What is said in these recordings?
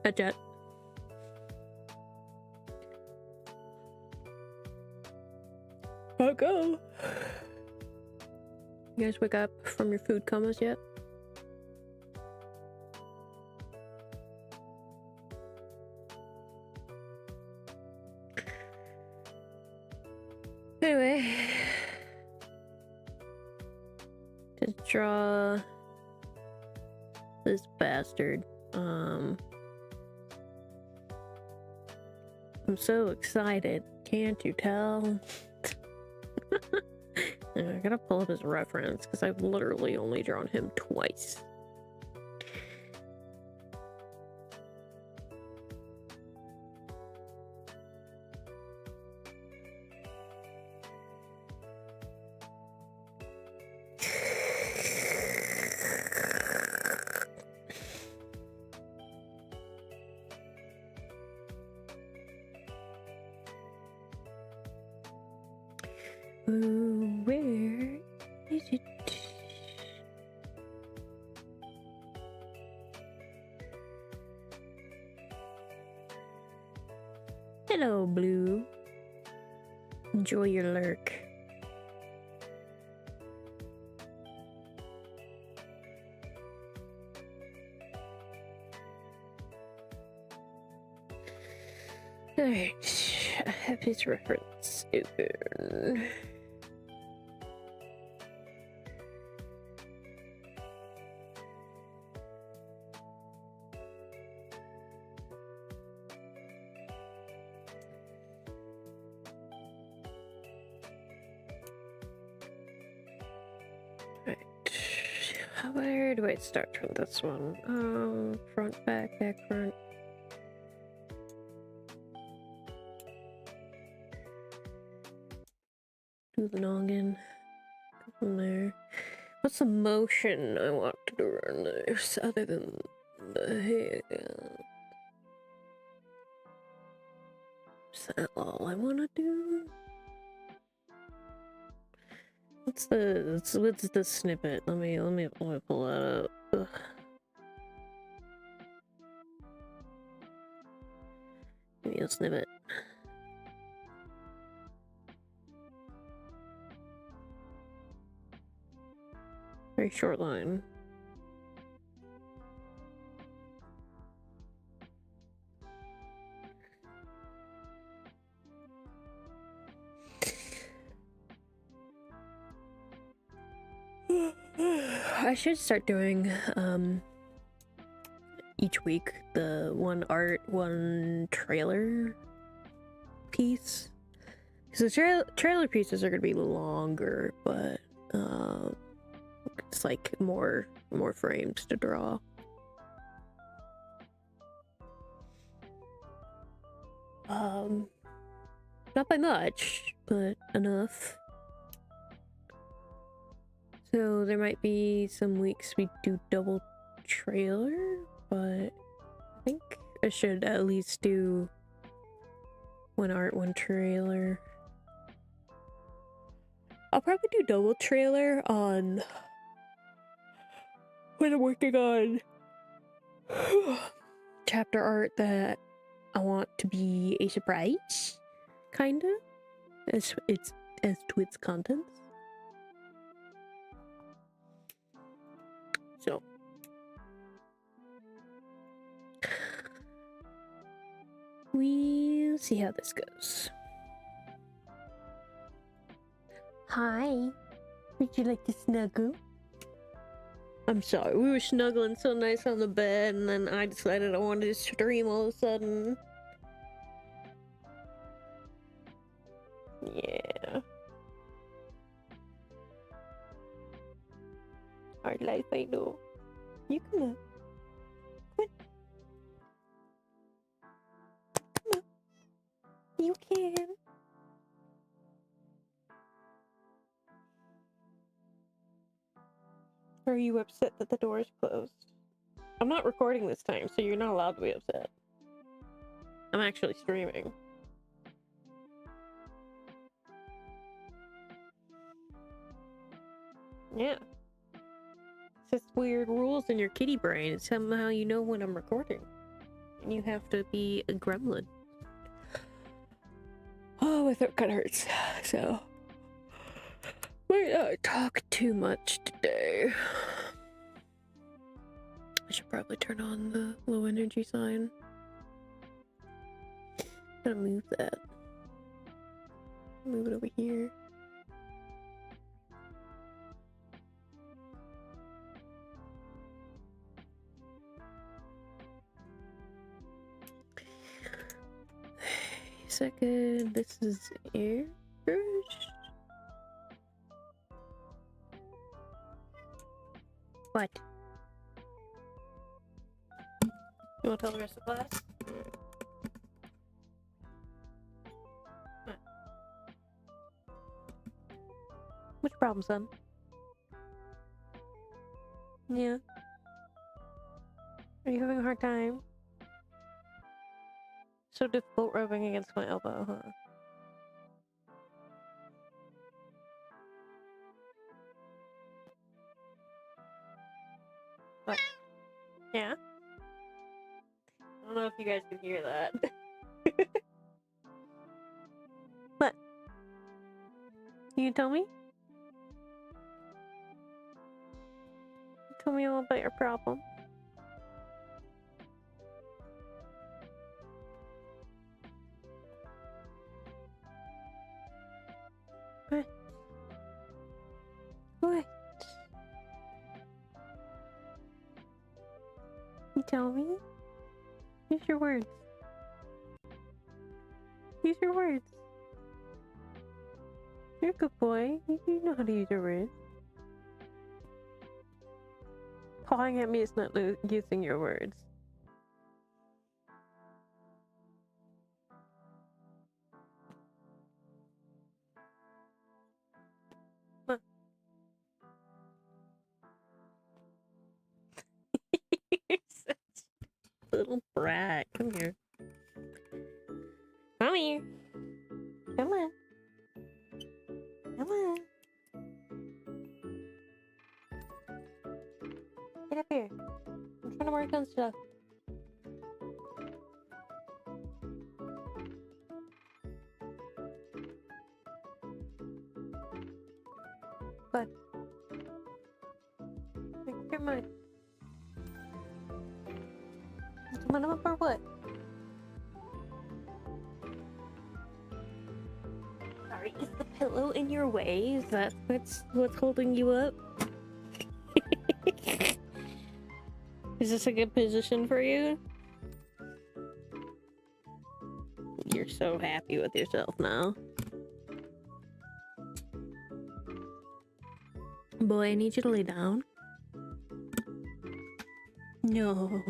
Hi, chat. Go. You guys wake up from your food comas yet? Anyway, just draw this bastard. I'm so excited. Can't you tell? I gotta pull up his reference because I've literally only drawn him twice. Where is it? Hello, Blue. Enjoy your lurk. Alright, I have his reference open. Where do I start from this one? Front, back, front. Do the noggin. Go from there. What's the motion I want to do on this other than the head? Is that all I want to do? What's the snippet? Let me pull that up. Ugh. Give me a snippet. Very short line. I should start doing each week the one art, one trailer piece. Because the trailer pieces are gonna be longer, but it's like more frames to draw. Not by much, but enough. So there might be some weeks we do double trailer, but I think I should at least do one art, one trailer. I'll probably do double trailer on when I'm working on chapter art that I want to be a surprise, kinda, as to its contents. So we'll see how this goes. Hi, would you like to snuggle? I'm sorry, we were snuggling so nice on the bed, and then I decided I wanted to stream all of a sudden. Yeah. Hard life, I know. You can look. Come on. Come on. You can. Or are you upset that the door is closed? I'm not recording this time, so you're not allowed to be upset. I'm actually streaming. Yeah. It's just weird rules in your kitty brain. Somehow you know when I'm recording. and you have to be a gremlin. Oh, my throat kind of hurts, so might not talk too much today. I should probably turn on the low energy sign. Gotta move that. Move it over here. Second, this is air brush. What? You want to tell the rest of the class? What? What's your problem, son? Yeah. Are you having a hard time? So difficult rubbing against my elbow, huh? What? Yeah? I don't know if you guys can hear that. What? Can you tell me? Tell me all about your problem. What? What? You tell me? Use your words. Use your words. You're a good boy. You know how to use your words. Pawing at me is not using your words. Huh. You're such a little brat. Come here. Come here. Come on. Come on. Get up here. I'm trying to work on stuff. What? Come on. Come on up or what? Sorry, is the pillow in your way? Is that what's holding you up? Is this a good position for you? You're so happy with yourself now. Boy, I need you to lay down. No,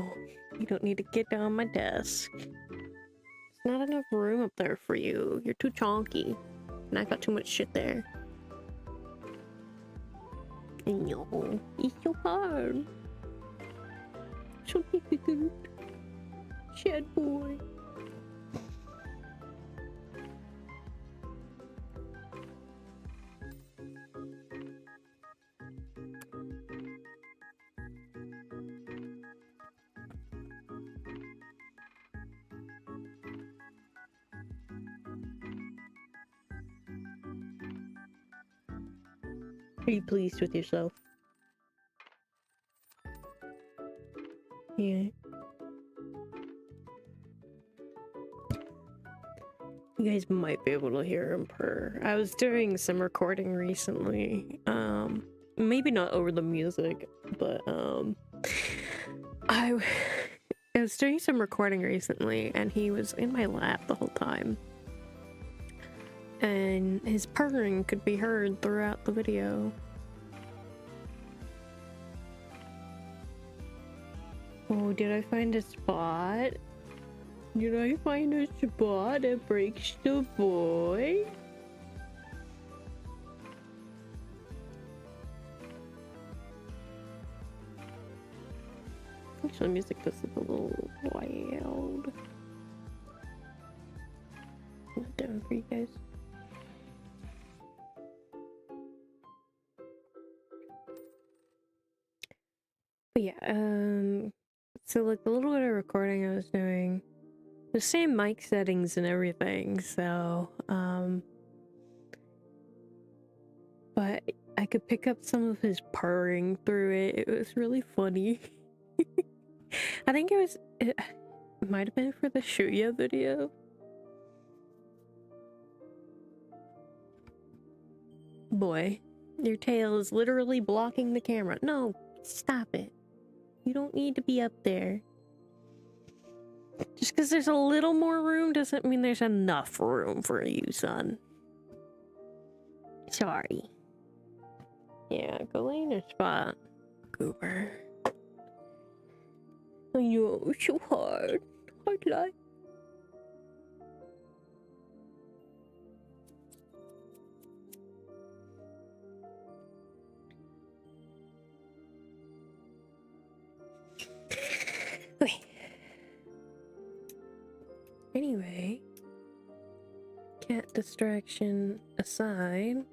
you don't need to get down my desk. There's not enough room up there for you. You're too chonky. And I got too much shit there. No, it's so hard. So difficult. Sad boy. Are you pleased with yourself? Yeah. You guys might be able to hear him purr. I was doing some recording recently. Maybe not over the music, but I was doing some recording recently and he was in my lap the whole time. And his purring could be heard throughout the video. Oh, did I find a spot? Did I find a spot that breaks the boy? Actually, music does look a little wild. Not down for you guys. But yeah, So like the little bit of recording I was doing, the same mic settings and everything, so but I could pick up some of his purring through it. It was really funny. I think it might have been for the Shuya video. Boy, your tail is literally blocking the camera. No, stop it. You don't need to be up there. Just because there's a little more room doesn't mean there's enough room for you, son. Sorry. Yeah, go lay in your spot, Goober. I know, it's so hard. Hard life. Okay. Anyway, cat distraction aside.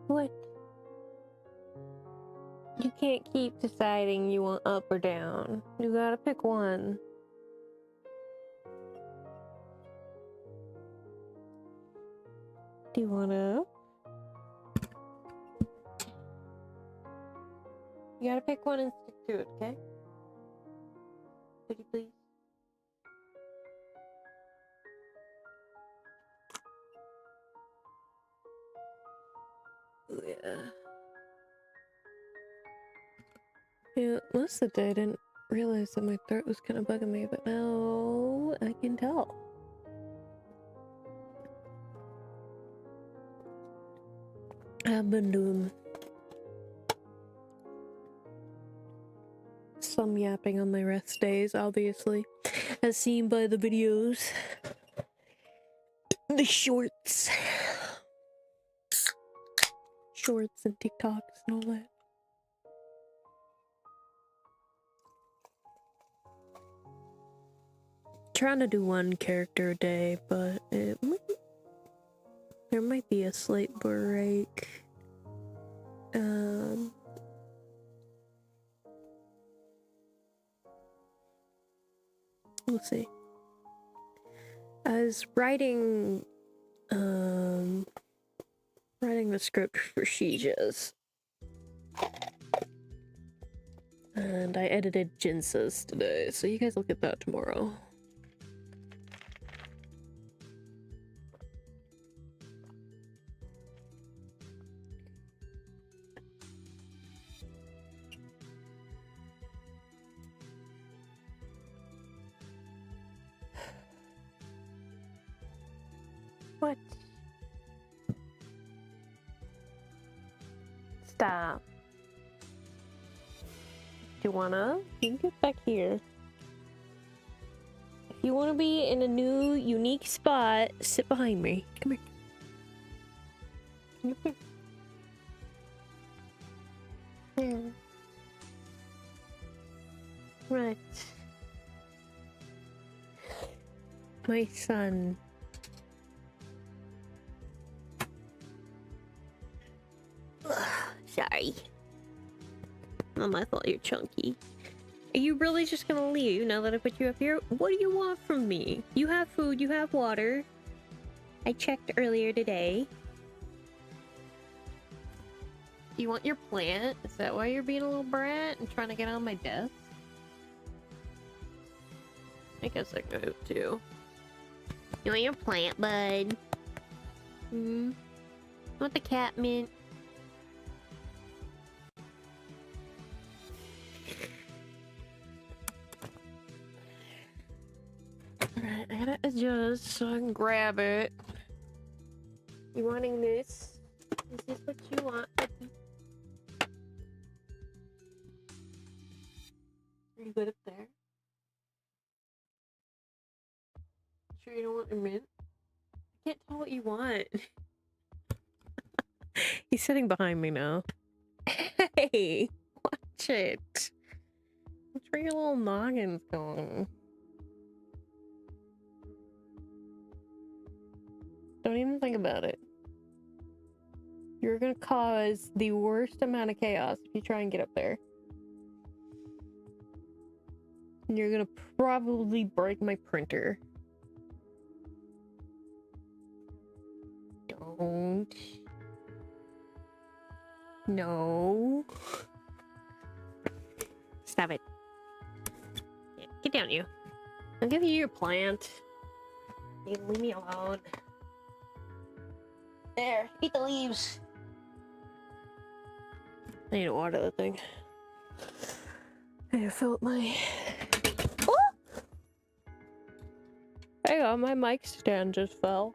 What? You can't keep deciding you want up or down. You gotta pick one. Do you want up? You gotta pick one and stick to it, okay? Could you please? Oh, yeah. Yeah, most of the day I didn't realize that my throat was kind of bugging me, but now I can tell. I've been doing some yapping on my rest days, obviously, as seen by the videos. The shorts. Shorts and TikToks and all that. Trying to do one character a day, but there might be a slight break. We'll see. I was writing the script for Shija's. And I edited Jinsa's today, so you guys look at that tomorrow. What? Stop. Do you wanna? You can get back here. If you wanna be in a new, unique spot, sit behind me. Come here. Come here. Yeah. Right. My son. Sorry. Not my fault you're chunky. Are you really just gonna leave now that I put you up here? What do you want from me? You have food, you have water. I checked earlier today. Do you want your plant? Is that why you're being a little brat and trying to get on my desk? I guess I could too. You want your plant, bud? Hmm. Want the cat mint? Alright, I gotta adjust so I can grab it. You wanting this? Is this what you want? Are you good up there? Sure you don't want a mint? I can't tell what you want. He's sitting behind me now. Hey! Watch it! What's where your little noggin's going? Don't even think about it. You're gonna cause the worst amount of chaos if you try and get up there. And you're gonna probably break my printer. Don't. No. Stop it. Yeah, get down, you. I'll give you your plant. You leave me alone. There, eat the leaves. I need to water that thing. I need to fill up my... Oh! Hang on, my mic stand just fell.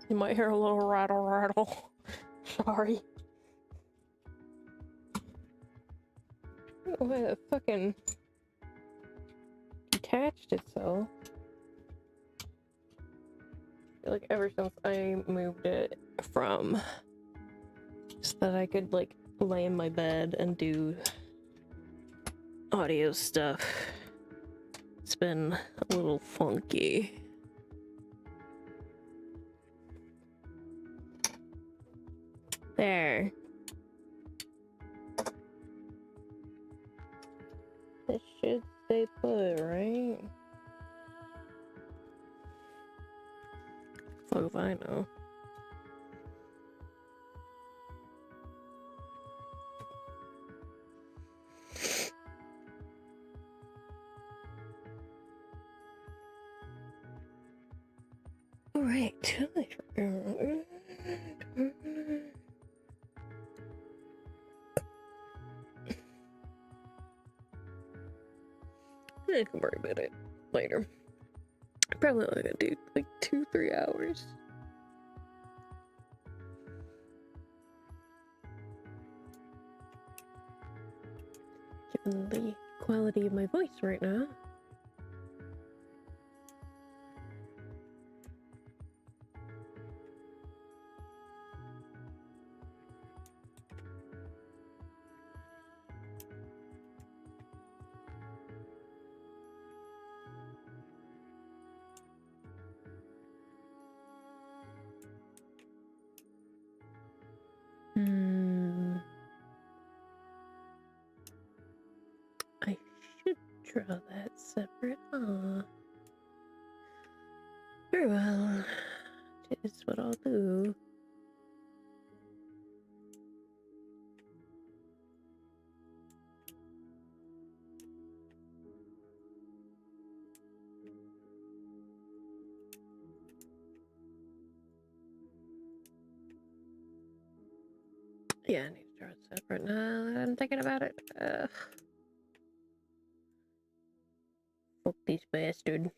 You might hear a little rattle rattle. Sorry. I don't know why that fucking detached itself. I feel like ever since I moved it from just that I could like lay in my bed and do audio stuff, it's been a little funky. There. This should stay put, right? Fuck if I know. Alright, I forgot. I can worry about it later. Probably only gonna do like 2-3 hours. Given the quality of my voice right now. I should draw that separate. Very well. Just what I'll do. Yeah, I need to draw it separate now that I'm thinking about it. Fuck this bastard.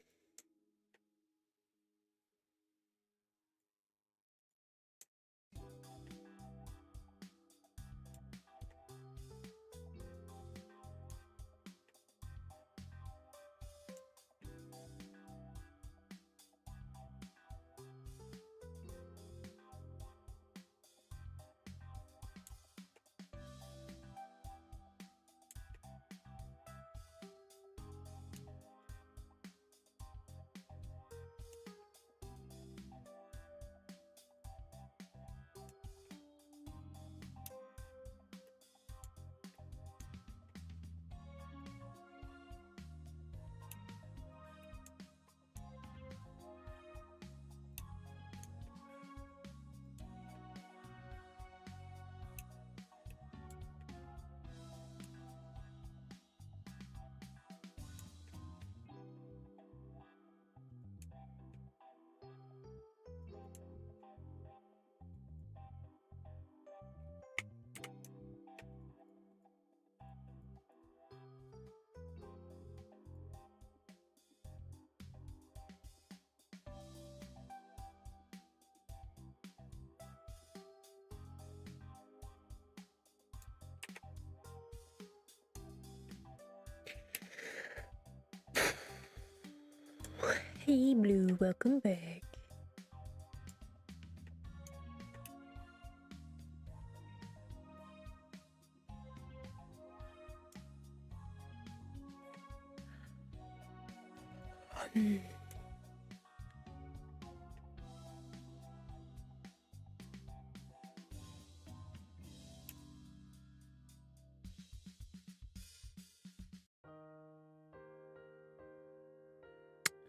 Hey Blue, welcome back.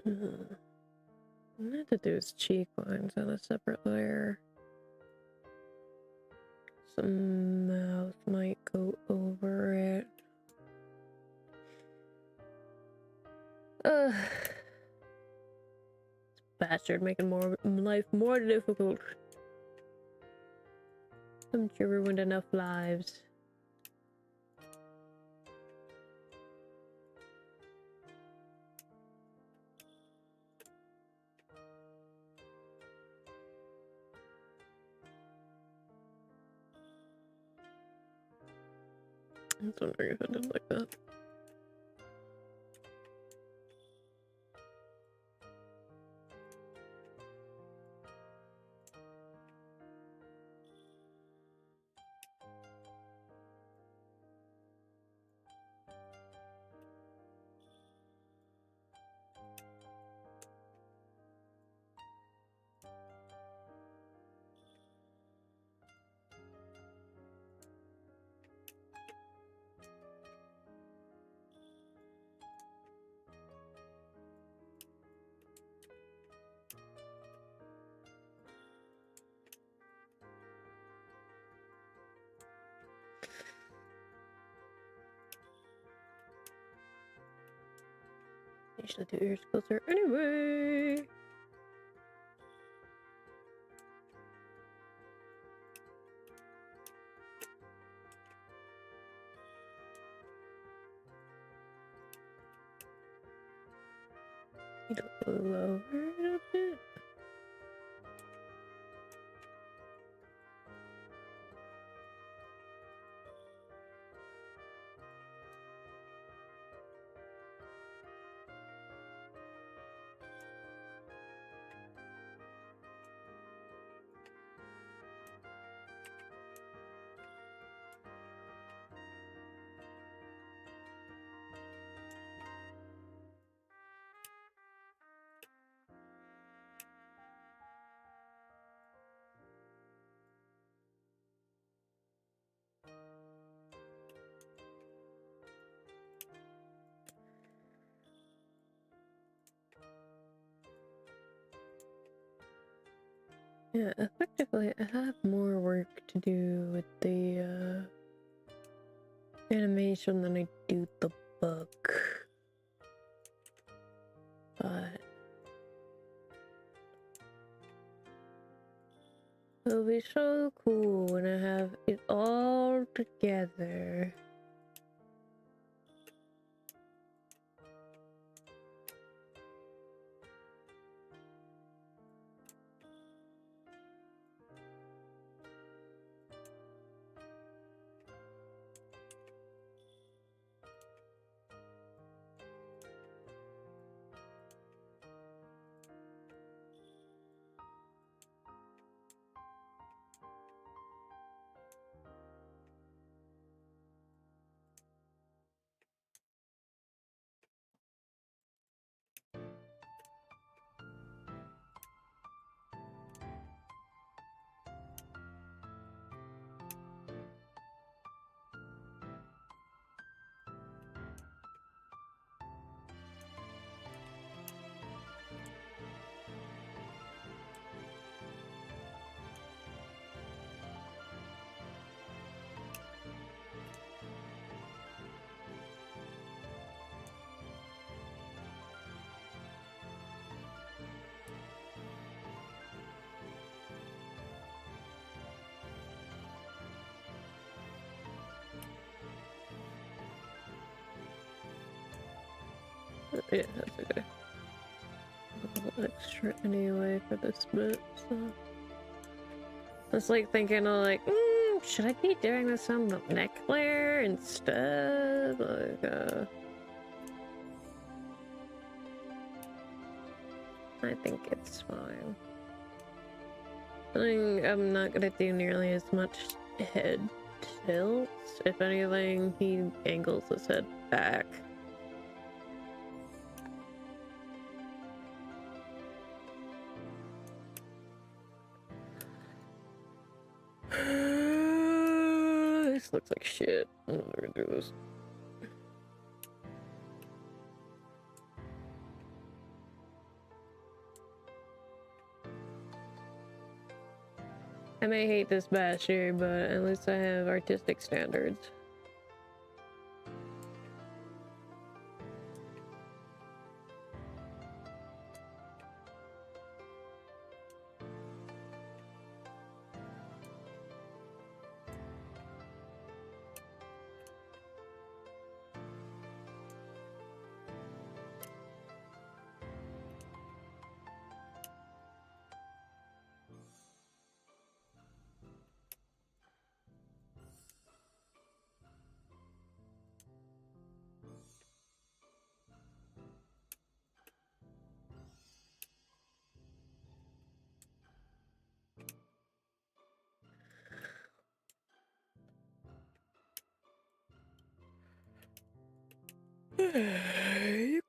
I'm gonna have to do his cheek lines on a separate layer. Some mouth might go over it. Ugh. Bastard making life more difficult. Haven't you ruined enough lives? I was wondering if I did like that. Usually do ears closer anyway. A little lower a little bit. Yeah, effectively, I have more work to do with the animation than I do the book. But it'll be so cool when I have it all together. Yeah, that's okay. A little extra anyway for this bit, so. I was like thinking of like, should I be doing this on the neck layer instead? Like, I think it's fine. I think I'm not gonna do nearly as much head tilts. If anything, he angles his head back. This looks like shit. I'm not gonna do this. I may hate this bastard, but at least I have artistic standards.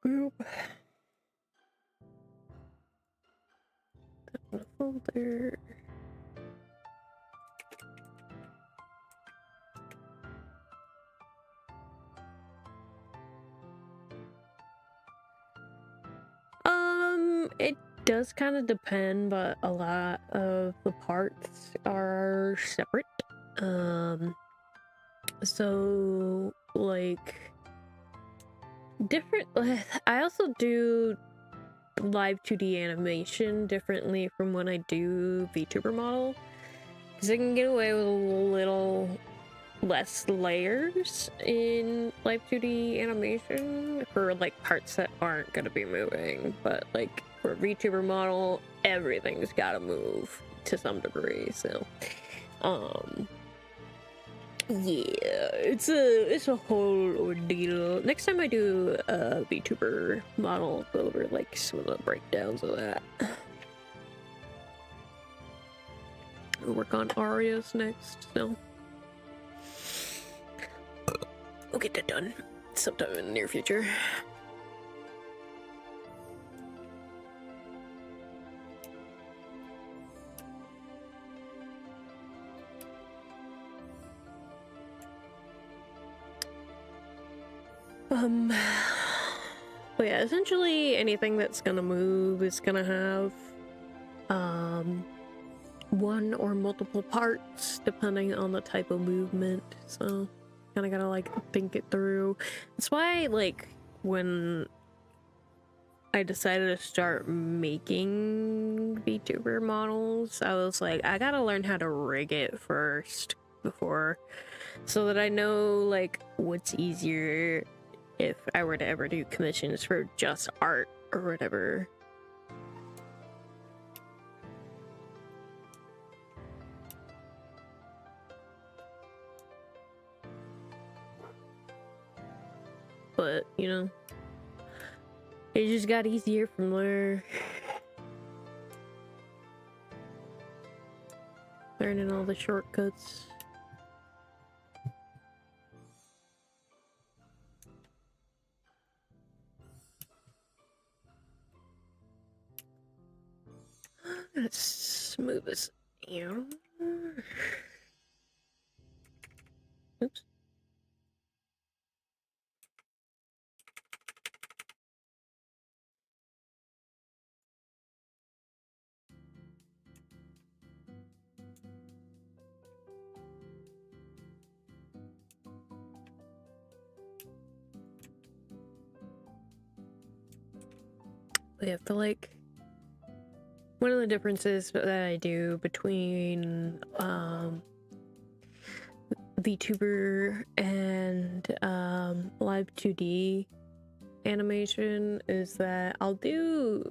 Group. Got a folder. It does kind of depend, but a lot of the parts are separate. So like different. I also do live 2D animation differently from when I do VTuber model, because I can get away with a little less layers in live 2D animation for like parts that aren't gonna be moving, but like for a VTuber model, everything's gotta move to some degree. So yeah, it's a whole ordeal. Next time I do a VTuber model, I'll go over like some of the breakdowns of that. We'll work on Arias next, so we'll get that done sometime in the near future. But yeah, essentially anything that's gonna move is gonna have one or multiple parts depending on the type of movement, so kind of gotta like think it through. That's why like when I decided to start making VTuber models, I was like, I gotta learn how to rig it first before, so that I know like what's easier if I were to ever do commissions for just art or whatever. But, you know, it just got easier from there. Learning all the shortcuts. Let's smooth this down. Oops. We have to like, one of the differences that I do between VTuber and live 2D animation is that I'll do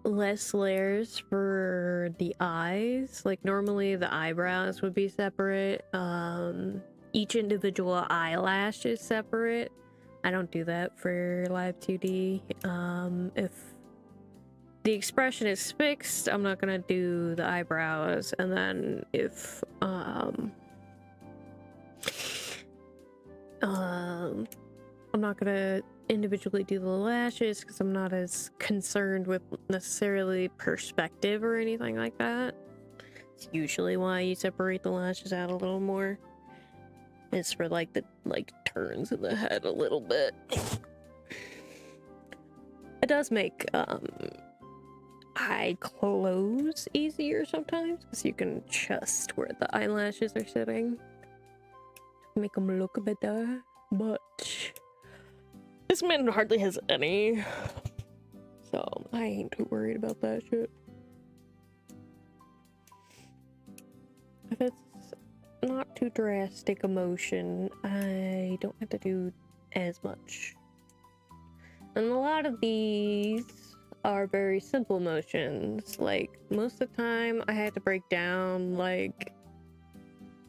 less layers for the eyes. Like normally the eyebrows would be separate. each individual eyelash is separate. I don't do that for live 2D. If the expression is fixed, I'm not gonna do the eyebrows, and then if I'm not gonna individually do the lashes because I'm not as concerned with necessarily perspective or anything like that. It's usually why you separate the lashes out a little more. It's for like the turns in the head a little bit. It does make eye close easier sometimes because you can adjust where the eyelashes are sitting, make them look better. But this man hardly has any, so I ain't too worried about that shit. If it's not too drastic a motion, I don't have to do as much. And a lot of these are very simple motions. Like, most of the time I had to break down like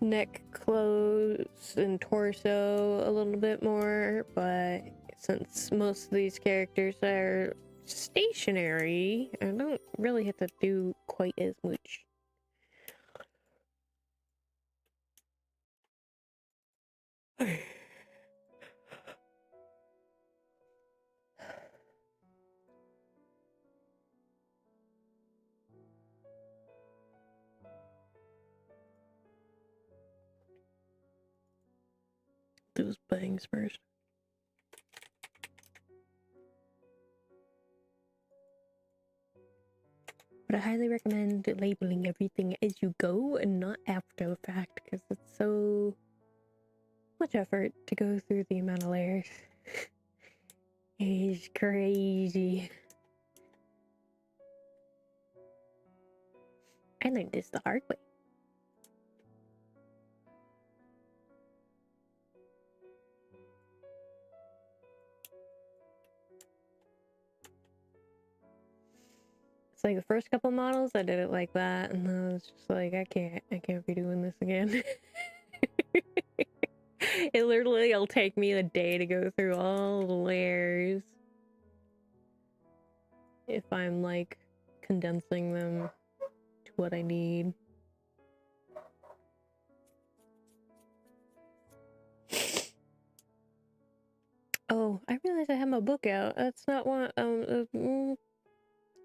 neck, clothes, and torso a little bit more, but since most of these characters are stationary, I don't really have to do quite as much. Those bangs first. But I highly recommend labeling everything as you go and not after the fact, because it's so much effort to go through the amount of layers. It's crazy. I learned this the hard way. It's like the first couple models, I did it like that, and I was just like, I can't be doing this again. It literally will take me a day to go through all the layers if I'm like condensing them to what I need. Oh, I realized I have my book out. That's not one.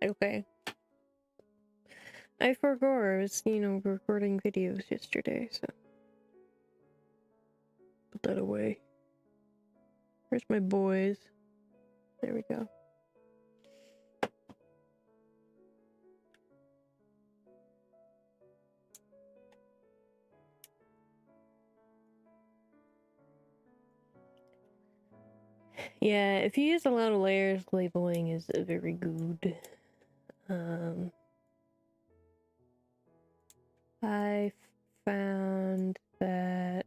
Okay. I forgot I was, recording videos yesterday, so put that away. Where's my boys? There we go. Yeah, if you use a lot of layers, labeling is very good. I found that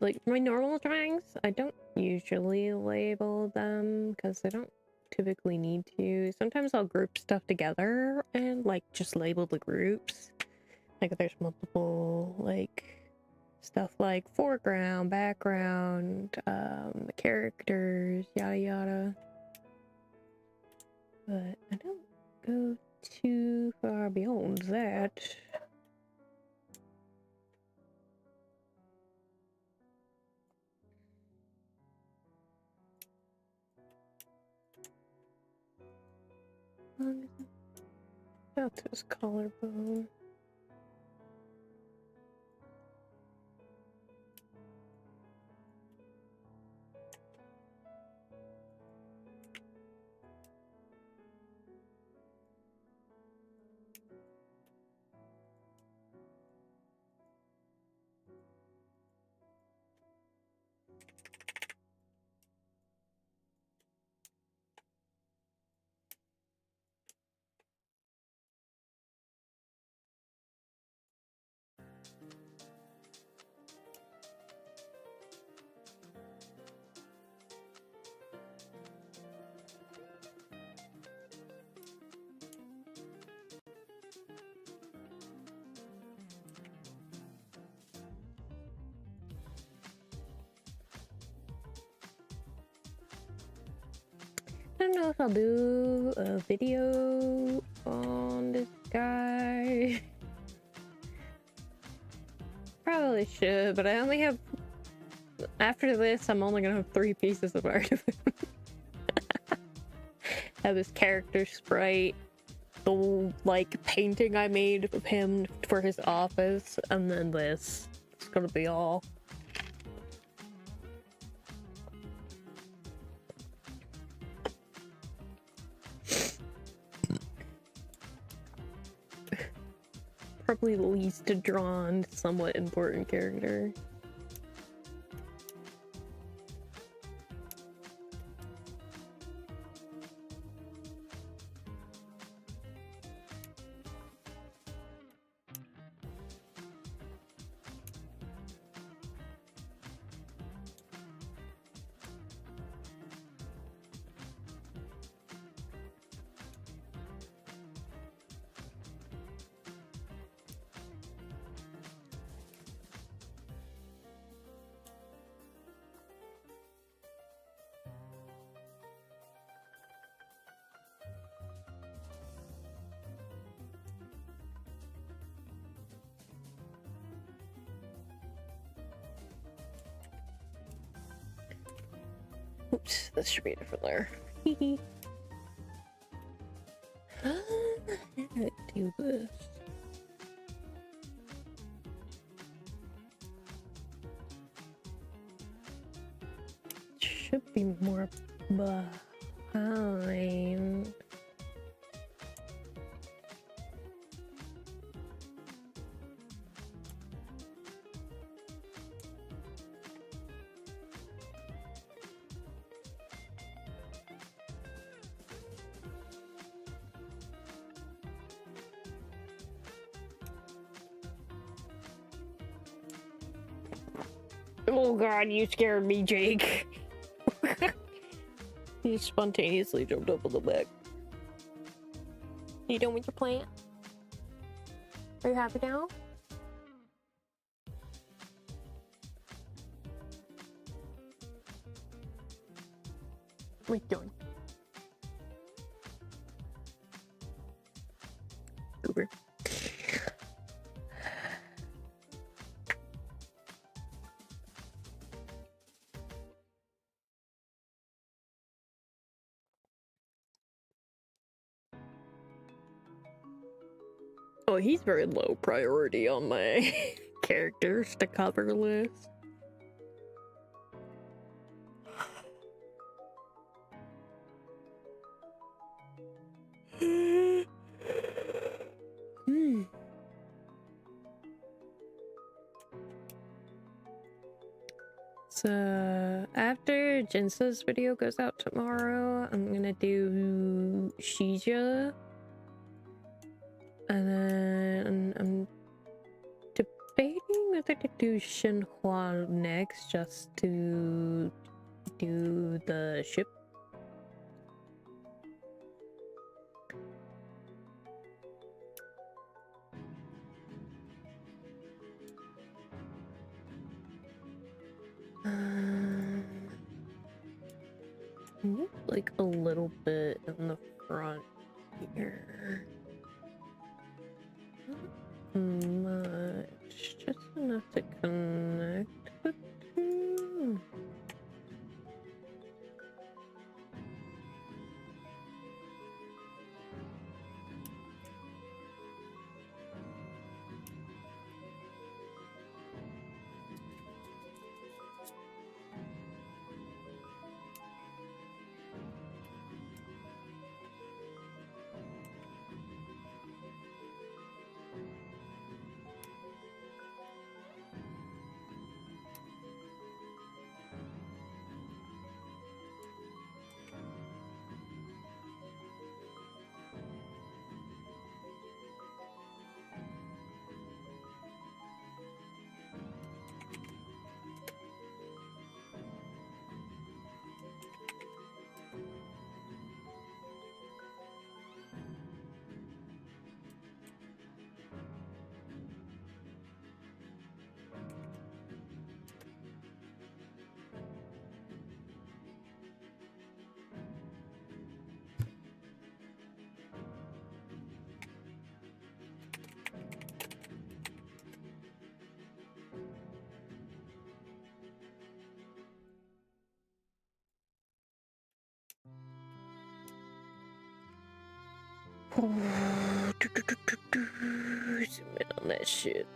like my normal drawings, I don't usually label them because I don't typically need to. Sometimes I'll group stuff together and like just label the groups. Like if there's multiple like stuff like foreground, background, characters, yada yada. But I don't go too far beyond that. That's his collarbone. don't know if I'll do a video on this guy. Probably should, but I only have... After this, I'm only gonna have 3 pieces of art of him. Have his character sprite, the like painting I made of him for his office, and then this. It's gonna be all. Probably the least drawn, somewhat important character. Oops, this should be a different layer. Hee How do I do this? Should be more behind. Oh god, you scared me, Jake. You spontaneously jumped up on the back. You done with your plant? Are you happy now? What are you doing? Uber. Oh, he's very low priority on my characters to cover list. So after Jinsa's video goes out tomorrow, I'm gonna do Shija. And then I'm debating whether to do Shinhua next, just to do the ship. Like a little bit in the front here. Not much, just enough to connect the two. Zoom in on that shit.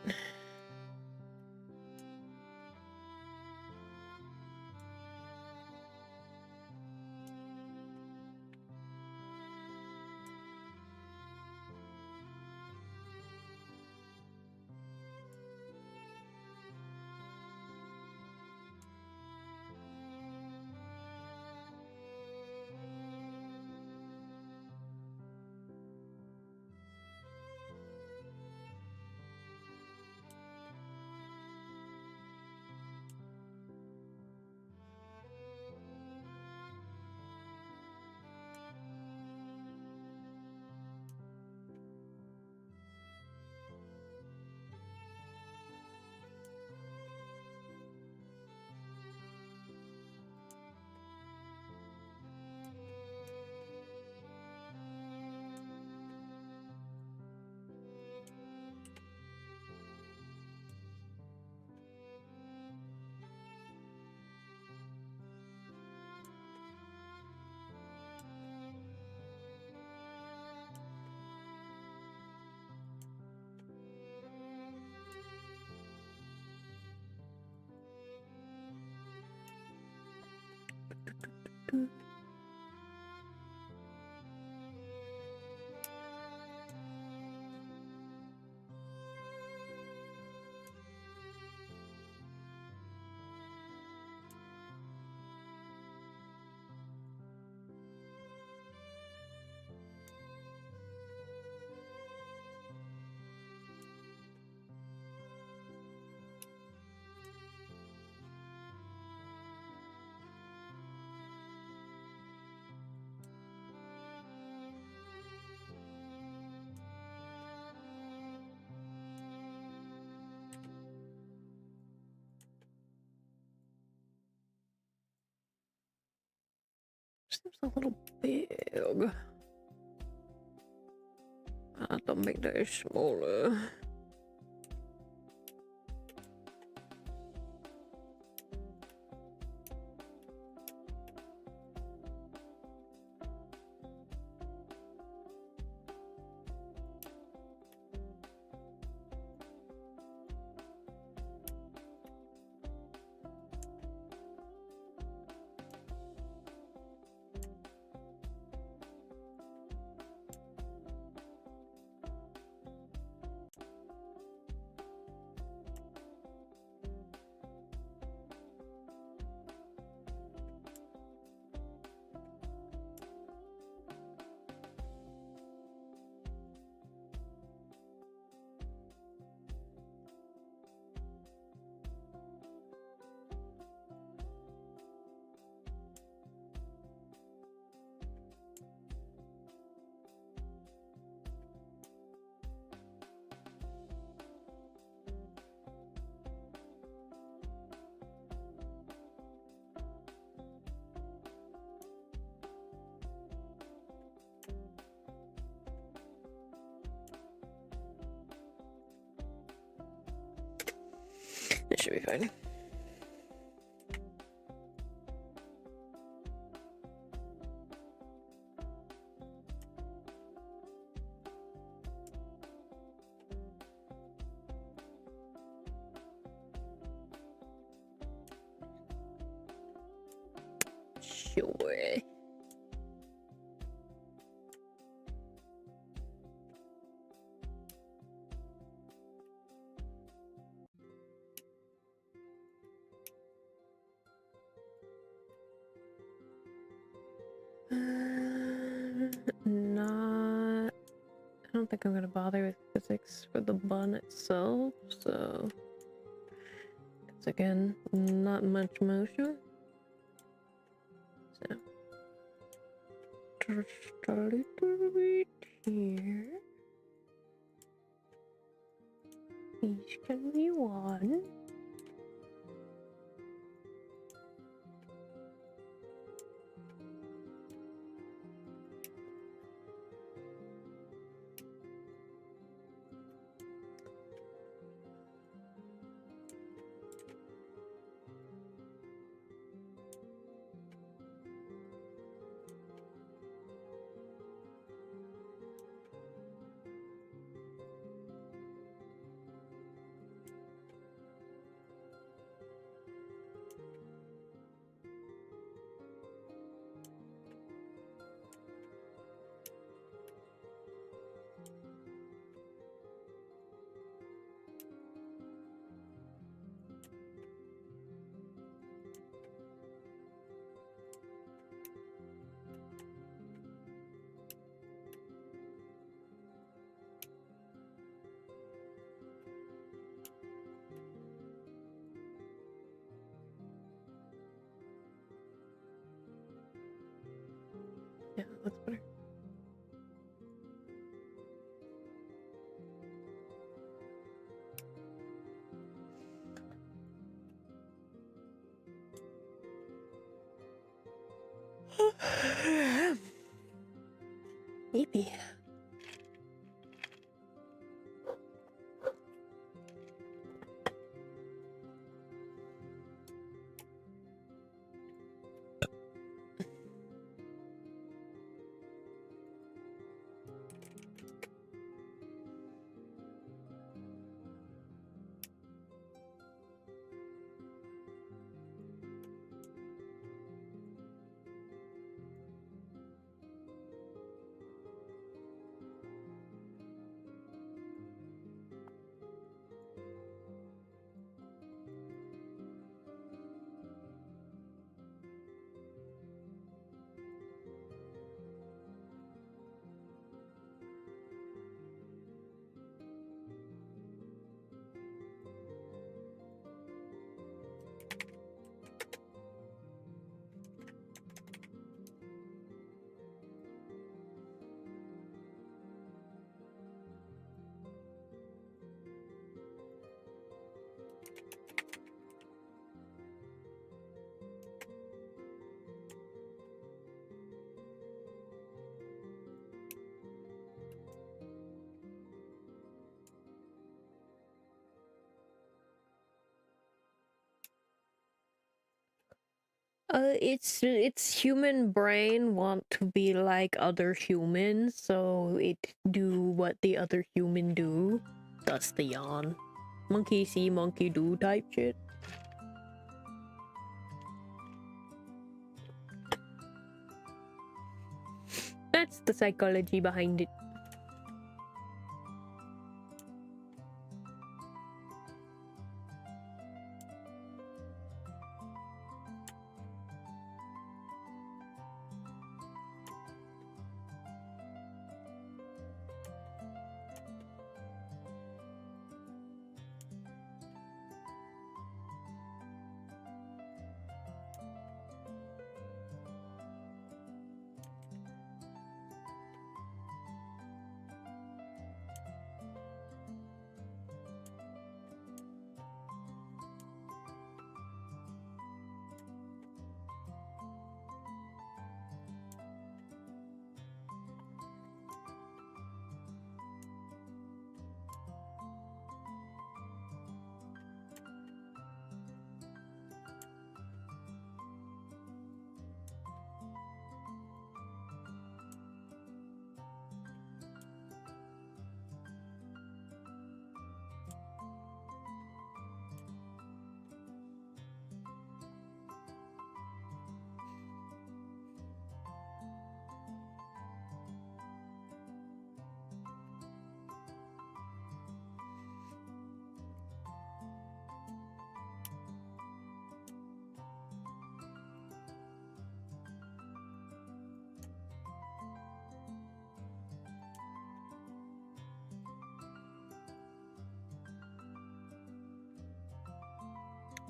Seems a little big. I have to make that smaller. It should be fine. Sure. Not. I don't think I'm gonna bother with physics for the bun itself, so it's again not much motion. So just a little bit here. These can be one. Maybe. It's human brain want to be like other humans, so it do what the other human do. Thus the yawn. Monkey see, monkey do type shit. That's the psychology behind it.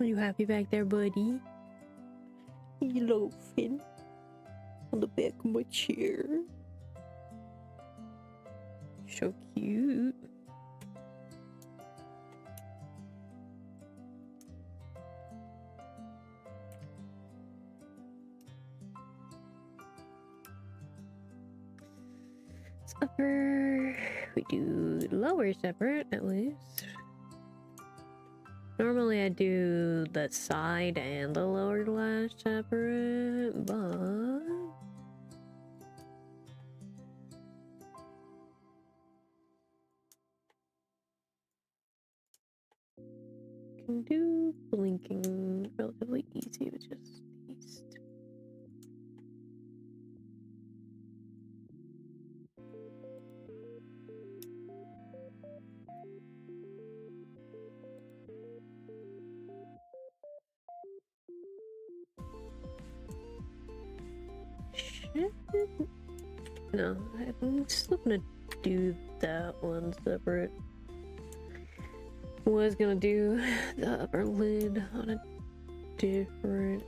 Are you happy back there, buddy? You loafing on the back of my chair. So cute. It's upper. We do lower separate at least. Normally I do the side and the lower lash separate, but can do blinking relatively easy with just these two. No, I'm still gonna do that one separate. Was gonna do the upper lid on a different,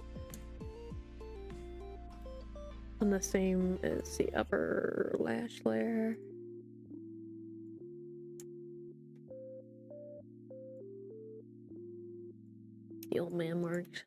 on the same as the upper lash layer. The old man marked.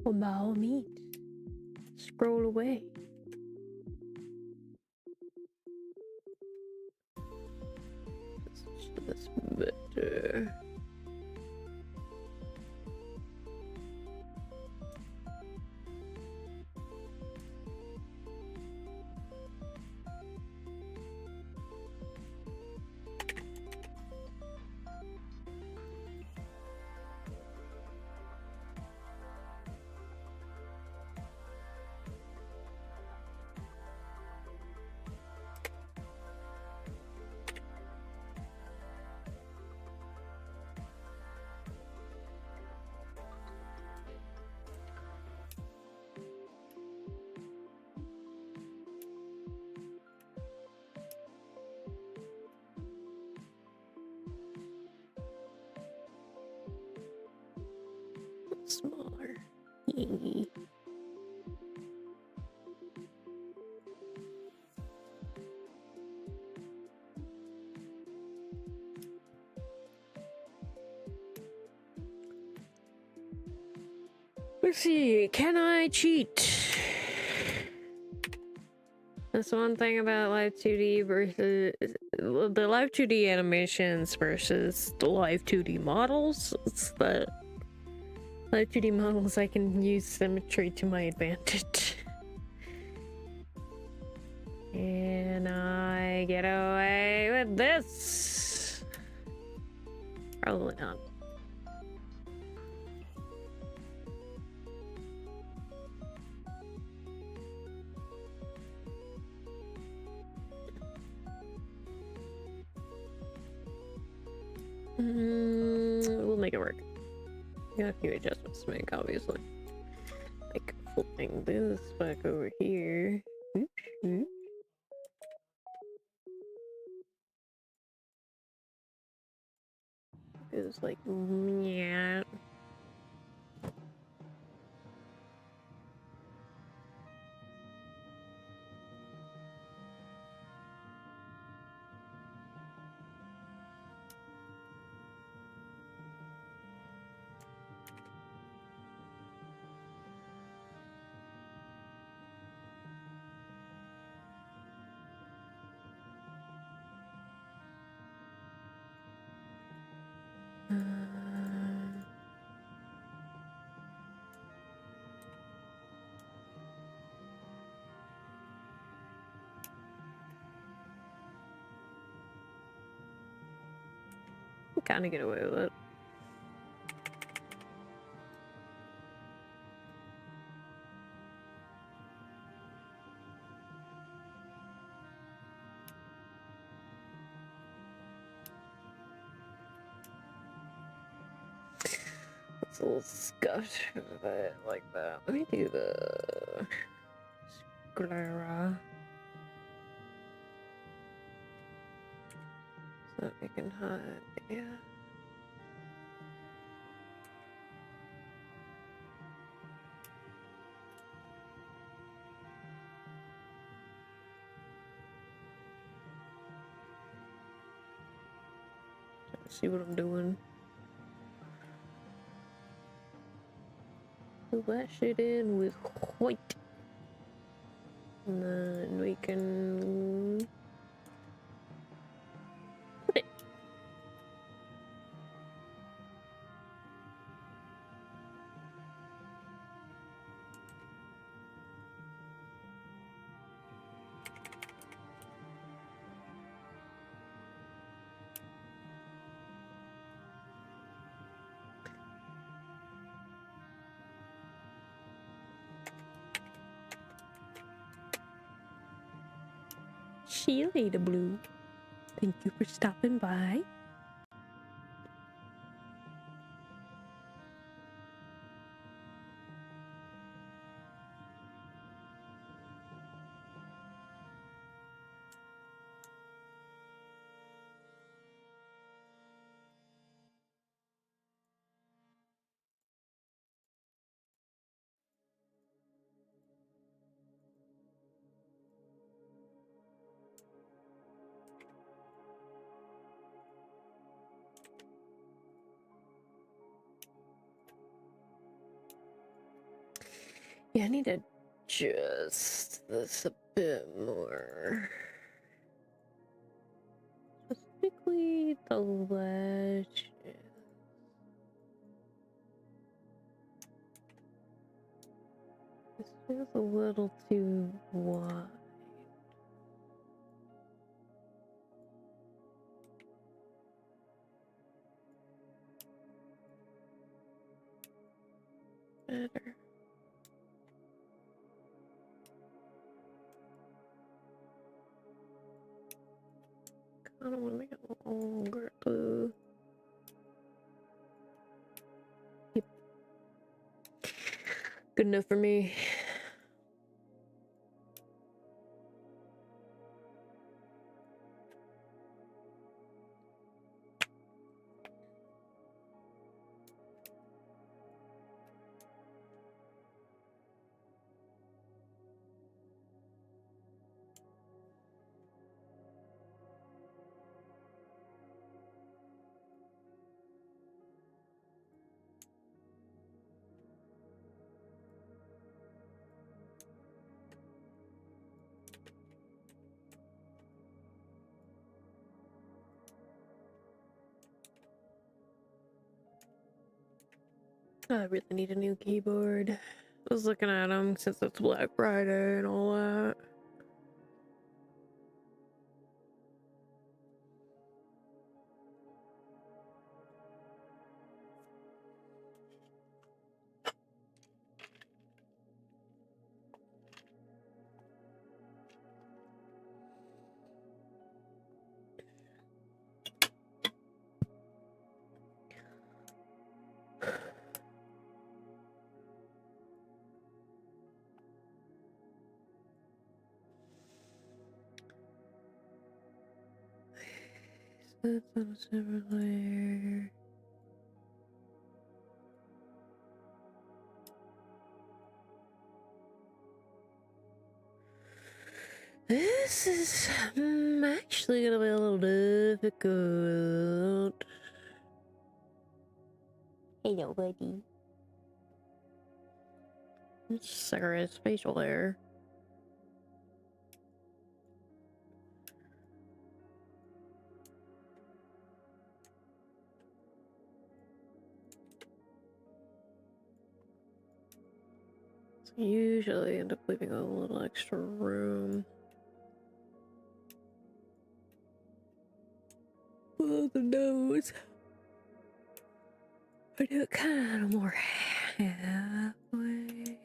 Well, by all means, scroll away. That's better. Smaller. Let's see, can I cheat? That's one thing about live 2D versus the live 2D animations versus the live 2D models. It's that live 2D models I can use symmetry to my advantage. And I get away with this? Probably not. We'll make it work. Got a few adjustments to make, obviously. Like flipping this back over here. Oops, oops. It was like, yeah. Kind of get away with it. It's a little scuffed, but I like that. Let me do the sclera so that we can hide. Yeah. See what I'm doing. Fill that shit in with white. And then we can put it. See you later, Blue. Thank you for stopping by. Yeah, I need to adjust this a bit more. Specifically the ledges. This feels a little too wide. Better. I don't want to make it longer though. Yep. Good enough for me. I really need a new keyboard. I was looking at them since it's Black Friday and all that. That's on a separate layer. This is actually gonna be a little difficult. Hello, buddy. Cigarette facial hair. So usually end up leaving a little extra room. Oh, the nose. I do it kind of more halfway.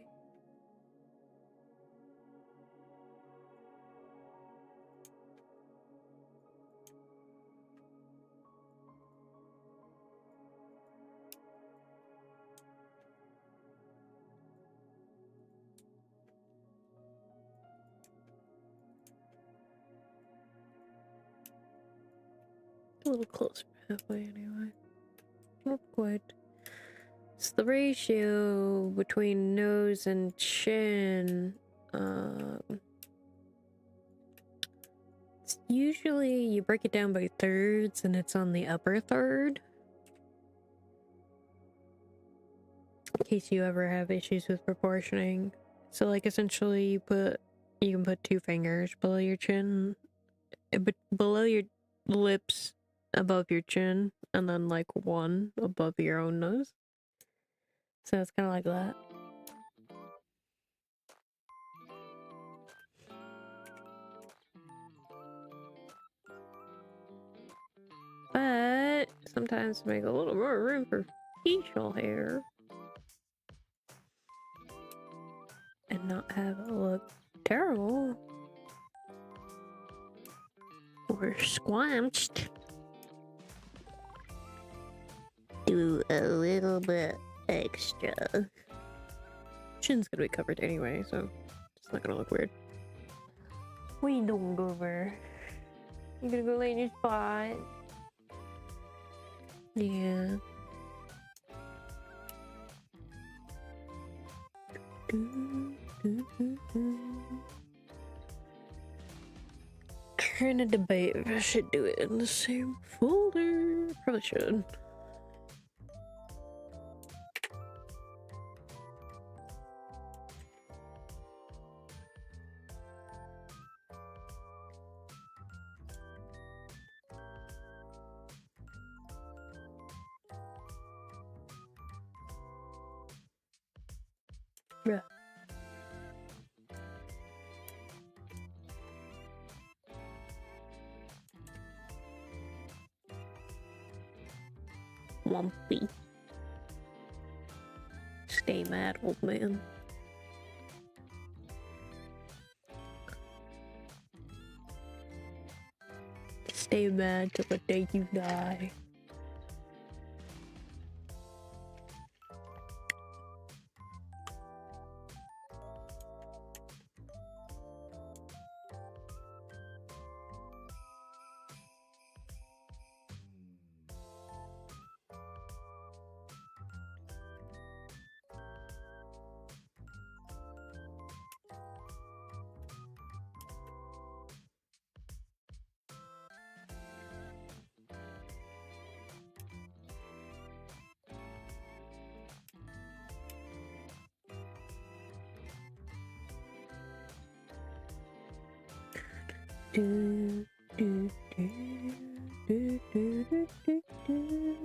A little closer halfway anyway. Not quite. It's the ratio between nose and chin. It's usually you break it down by thirds and it's on the upper third. In case you ever have issues with proportioning. So like essentially you can put 2 fingers below your chin, but below your lips above your chin, and then like 1 above your own nose. So it's kind of like that. But sometimes to make a little more room for facial hair and not have it look terrible or squanched, do a little bit extra. Chin's gonna be covered anyway, so it's not gonna look weird. What are you doing over? You gonna go lay in your spot? Yeah. We're in a debate if I should do it in the same folder. Probably should. Lumpy. Stay mad, old man. Stay mad till the day you die. Do, do, do, do, do, do, do, do.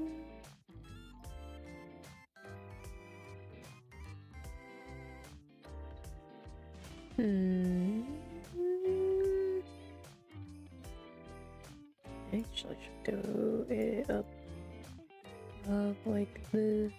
Actually, should do it up like this.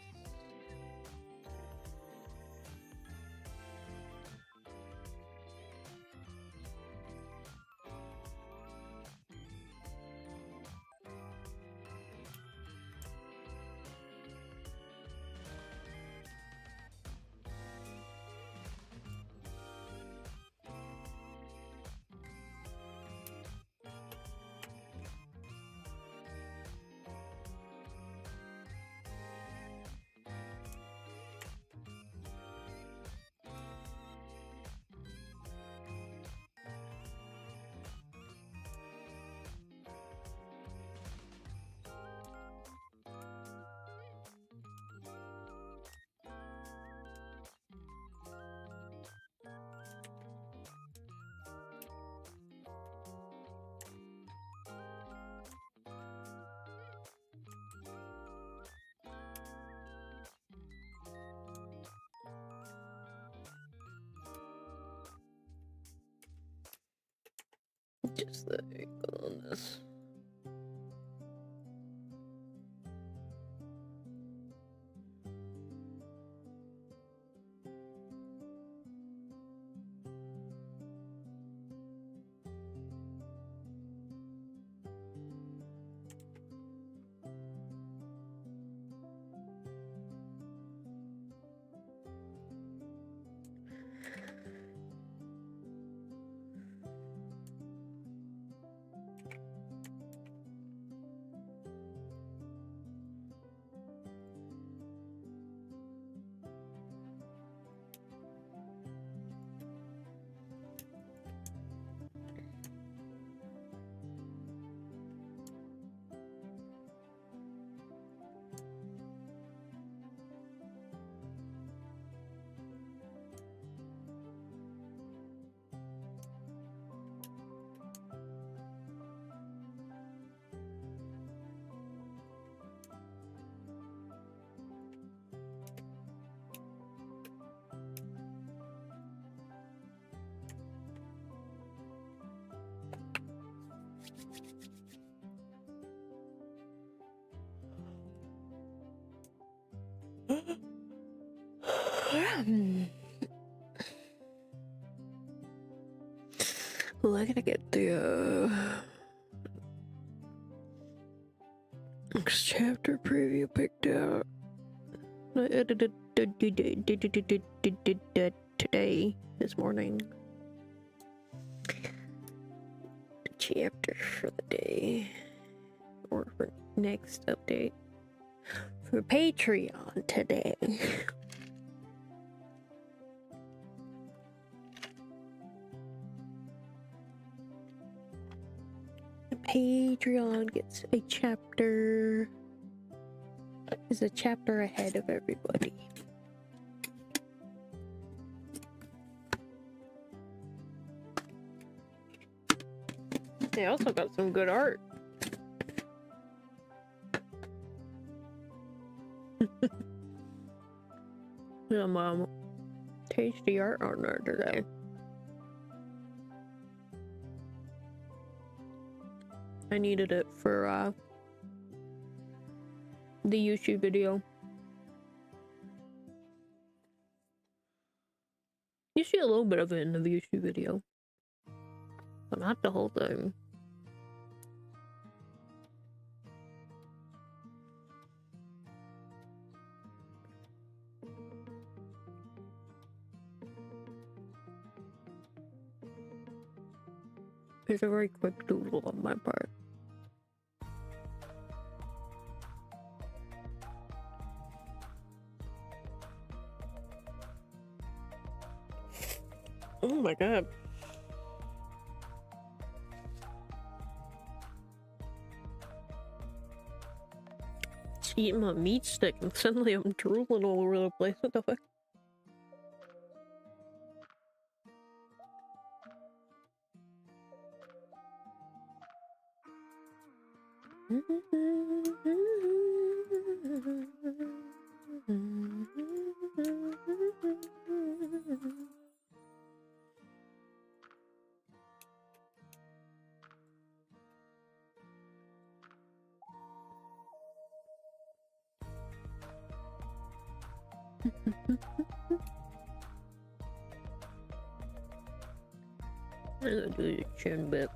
Just the angle on this. Well, I gotta get the next chapter preview picked out. I edited today, this morning. The chapter for the day, or for next update for Patreon today. Patreon gets a chapter, is a chapter ahead of everybody. They also got some good art. Some tasty art on there today. I needed it for the YouTube video. You see a little bit of it in the YouTube video, but not the whole thing. It's a very quick doodle on my part. Oh my god. Just eating my meat stick and suddenly I'm drooling all over the place. What the fuck? I'm gonna do your chin bit.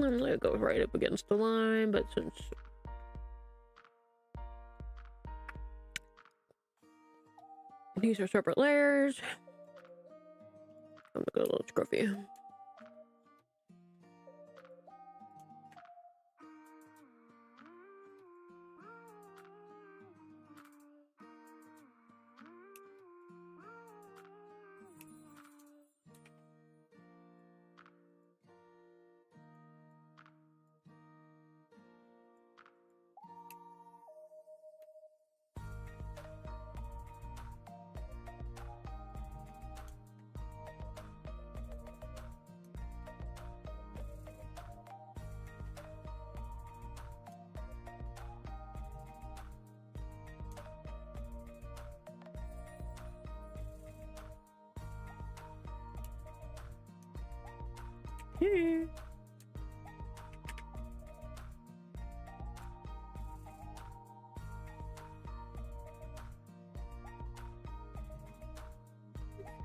I'm gonna go right up against the line, but since these are separate layers, I'm gonna go a little scruffy.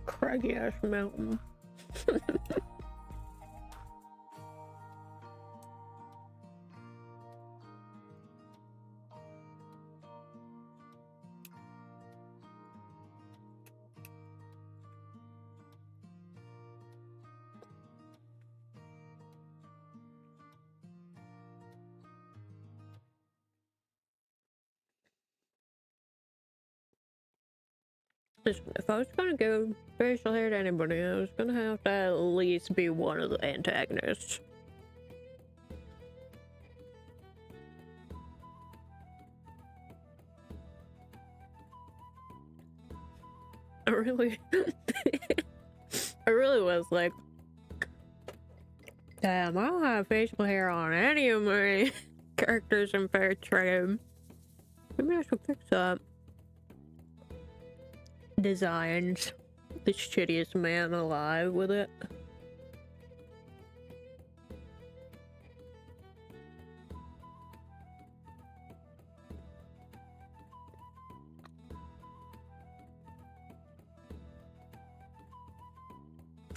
Craggy ass mountain. Listen, if I was gonna give facial hair to anybody, I was gonna have to at least be one of the antagonists. I really I really was like, damn, I don't have facial hair on any of my characters in Fair Trade. Maybe I should fix that. Designs. The shittiest man alive with it.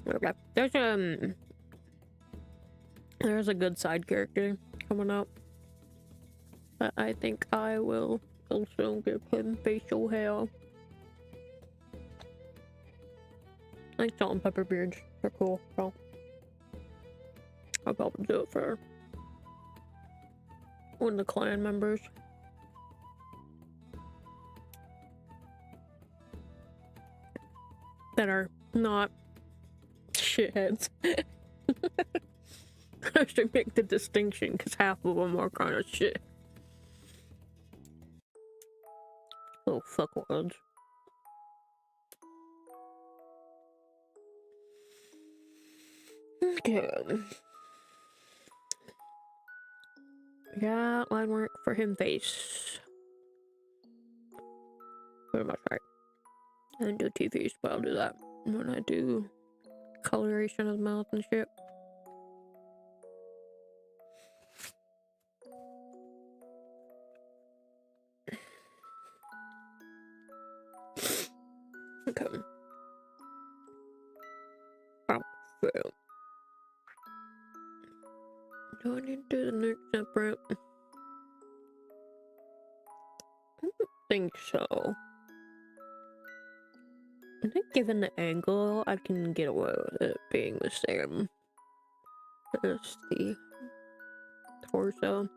Okay. There's a good side character coming up that I think I will also give him facial hair. I like salt and pepper beards. They're cool. So I'll probably do it for one of the clan members. That are not shitheads. I should make the distinction because half of them are kind of shit. Oh, fuck worlds. Okay. Yeah, line work for him face. Pretty much right. I didn't do TVs, but I'll do that when I do coloration of the mouth and shit. Okay. So, do I need to do the neck separate? I don't think so. I think given the angle, I can get away with it being the same as the torso.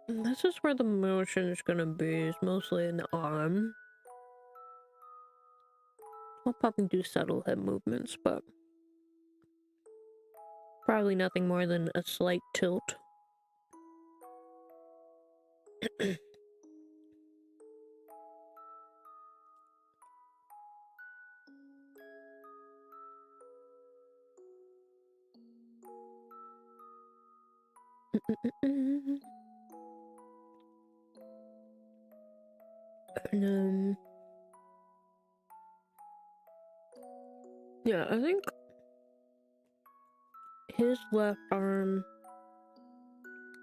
And this is where the motion is gonna be, is mostly in the arm. I'll probably do subtle head movements, but probably nothing more than a slight tilt. And yeah, I think his left arm,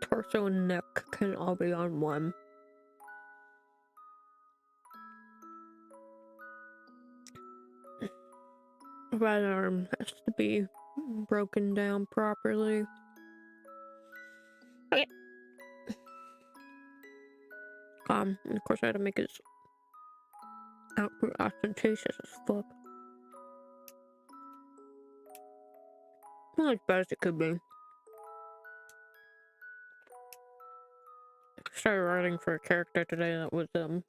torso, and neck can all be on one. Right arm has to be broken down properly. Okay. And of course I had to make his output ostentatious as fuck. Not as bad as it could be. I started writing for a character today that was I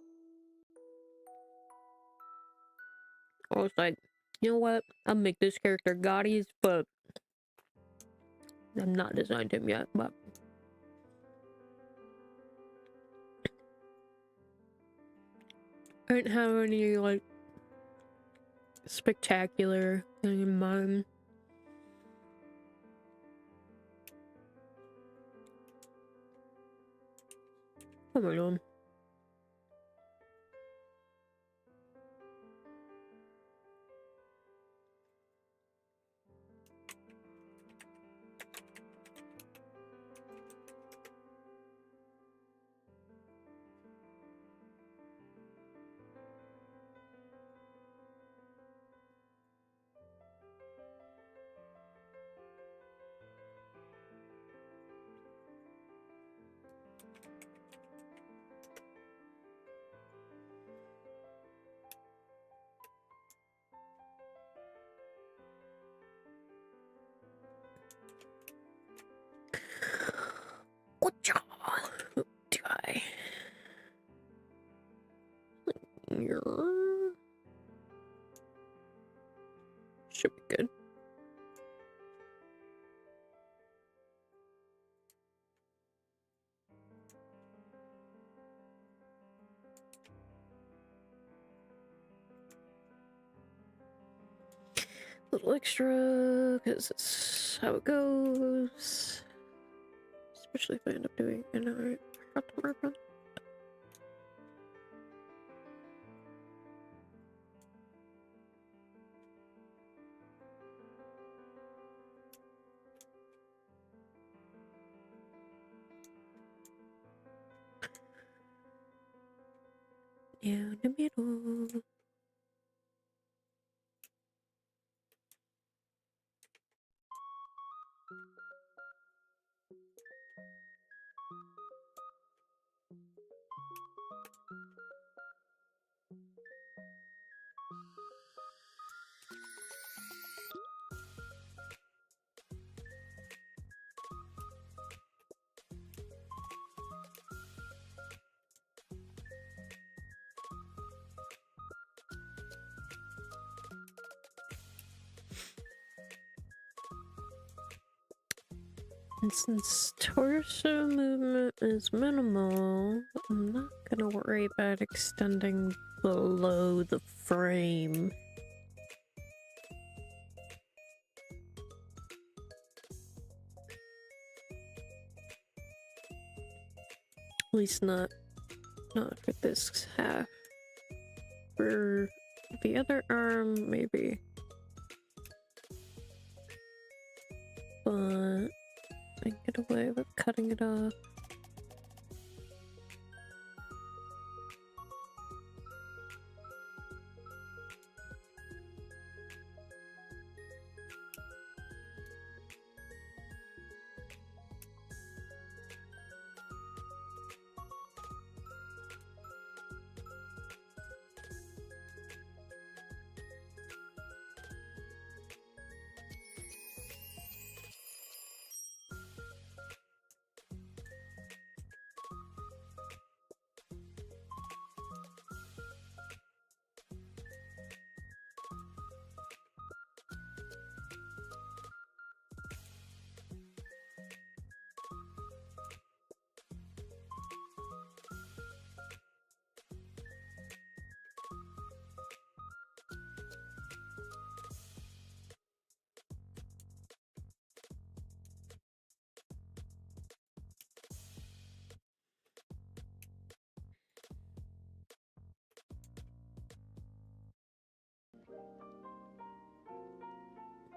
was like, you know what? I'll make this character gaudy as fuck. I've not designed him yet, but I didn't have any like spectacular thing in mind. What am I doing? Gotcha. Do I? Should be good. A little extra, because it's how it goes. Especially if I end up doing it. I forgot to mark on. Down the middle. And since torso movement is minimal, I'm not gonna worry about extending below the frame. At least not for this half. For the other arm, maybe. But I can get away with cutting it off.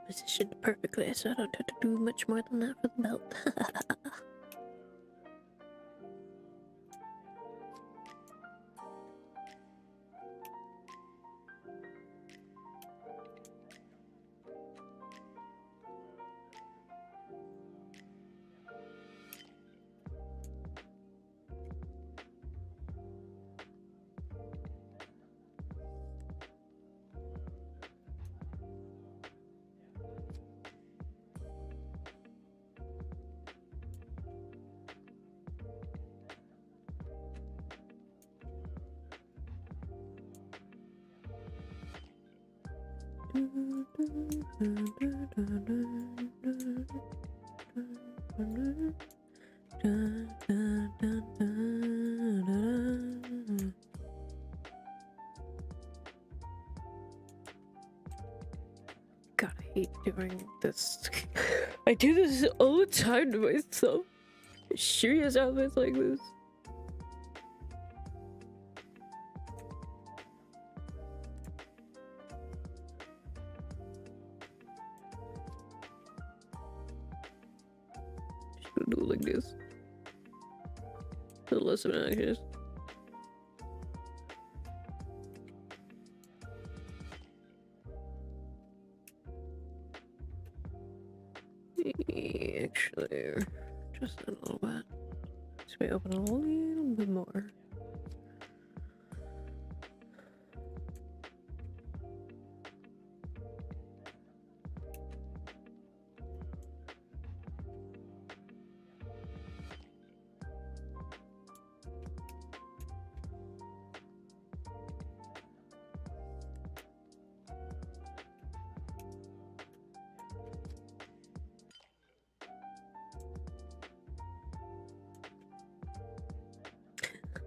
Positioned perfectly, so I don't have to do much more than that for the belt. God, I hate doing this. I do this all the time to myself. Serious outfits like this. Just do it like this. A little less obnoxious. Actually, just a little bit. So we open a little bit more.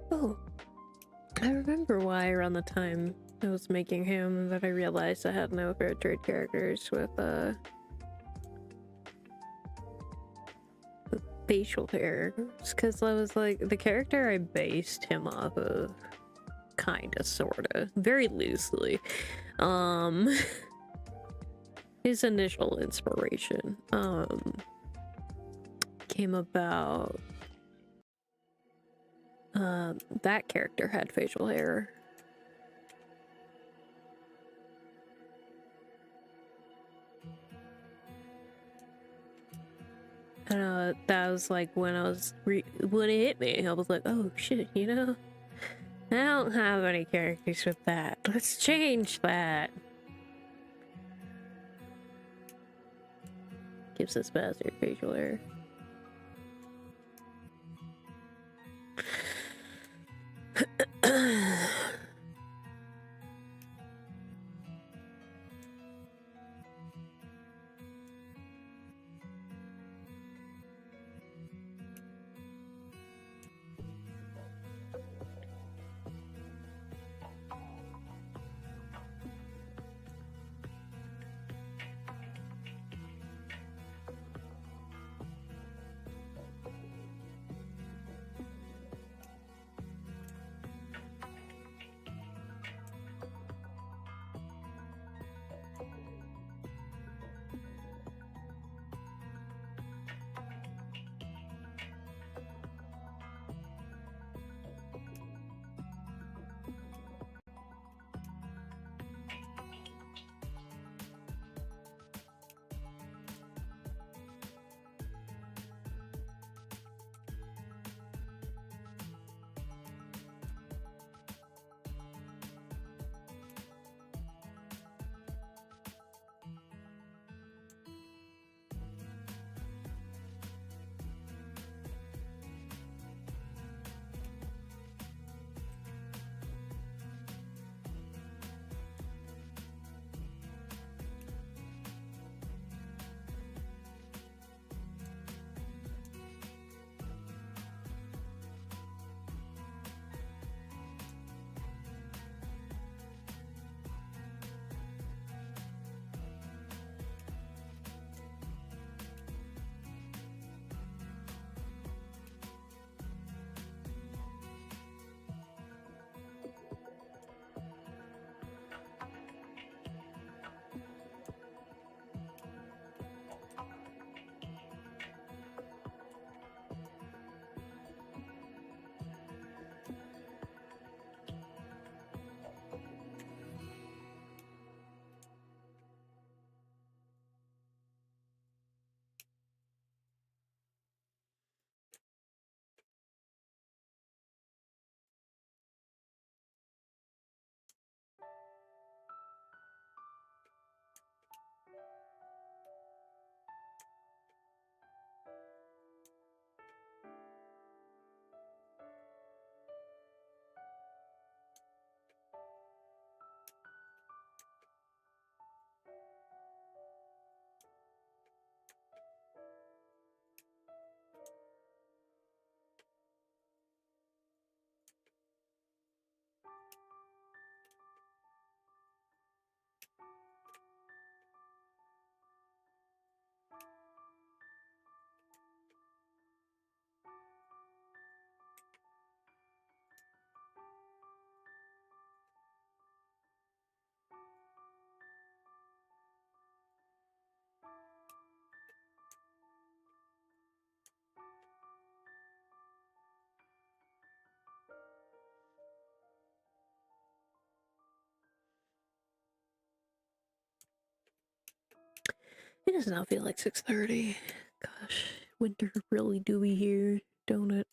Oh, I remember why around the time I was making him that I realized I had no fair trade characters with facial hair. It's because I was like, the character I based him off of, kinda, sorta, very loosely, his initial inspiration, came about. That character had facial hair. And that was like when I was when it hit me, I was like, oh shit, you know? I don't have any characters with that. Let's change that. Gives this bastard facial hair. It does not feel like 6:30. Gosh, winter really do be here, don't it?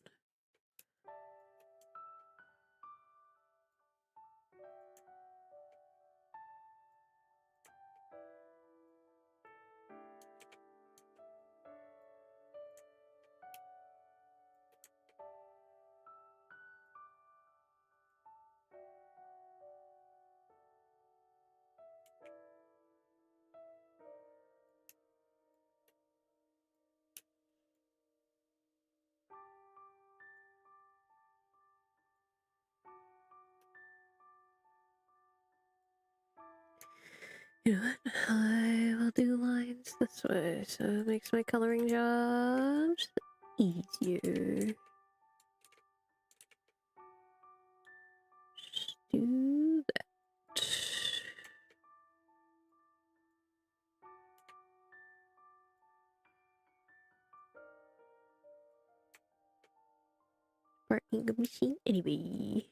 You know what? I will do lines this way, so it makes my coloring jobs easier. Just do that. Parking the machine anyway.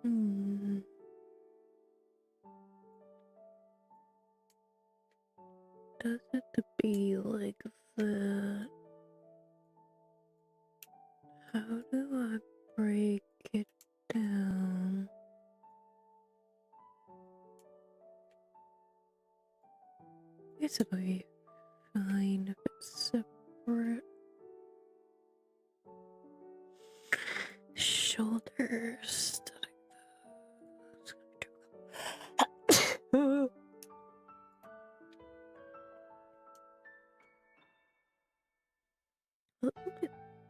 Hmm. Does it to be like that? How do I break it down? I guess it'll be fine if it's separate. Shoulders.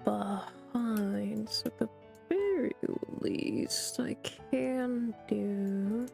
behind, so at the very least I can do...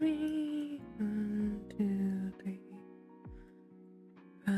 Me, 1, 2, 3, 5.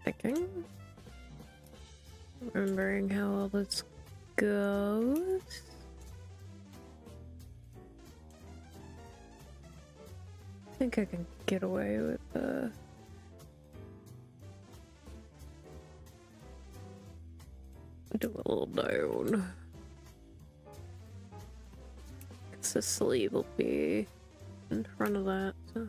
thinking. Remembering how all this goes. I think I can get away with do a little down. Cause the sleeve will be in front of that, so.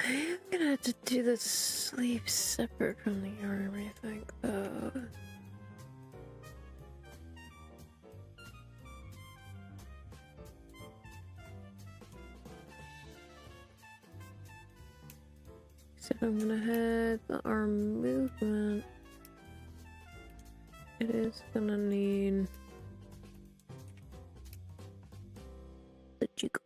I'm gonna have to do the sleeve separate from the arm, I think, though. So I'm gonna have the arm movement. It is gonna need the jiggle.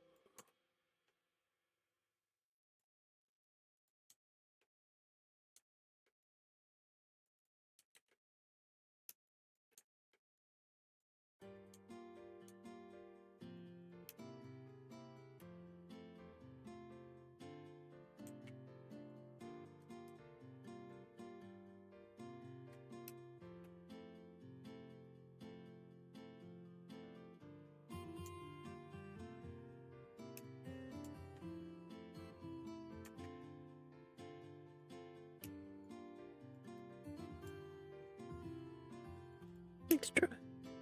Extra,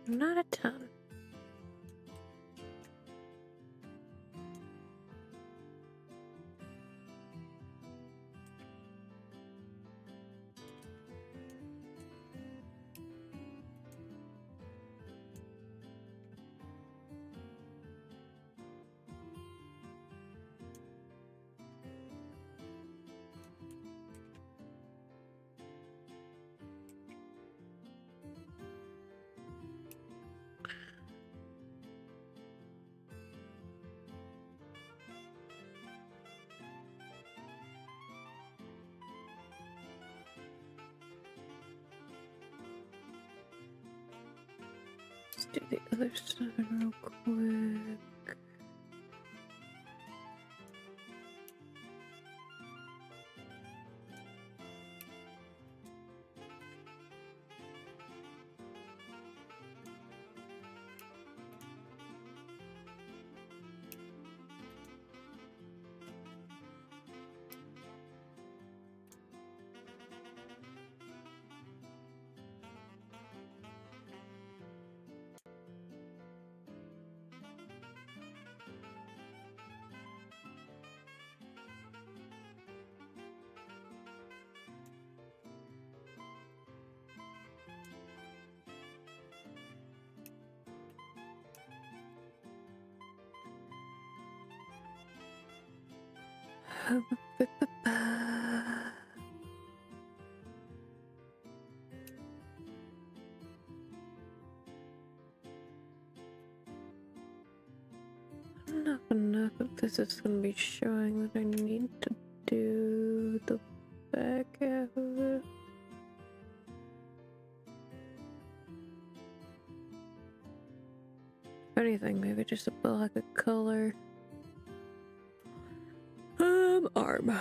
not a ton. Let's do the other side real quick. Not enough of this is going to be showing that I need to do the back half of it. If anything, maybe just a black of color. Arm.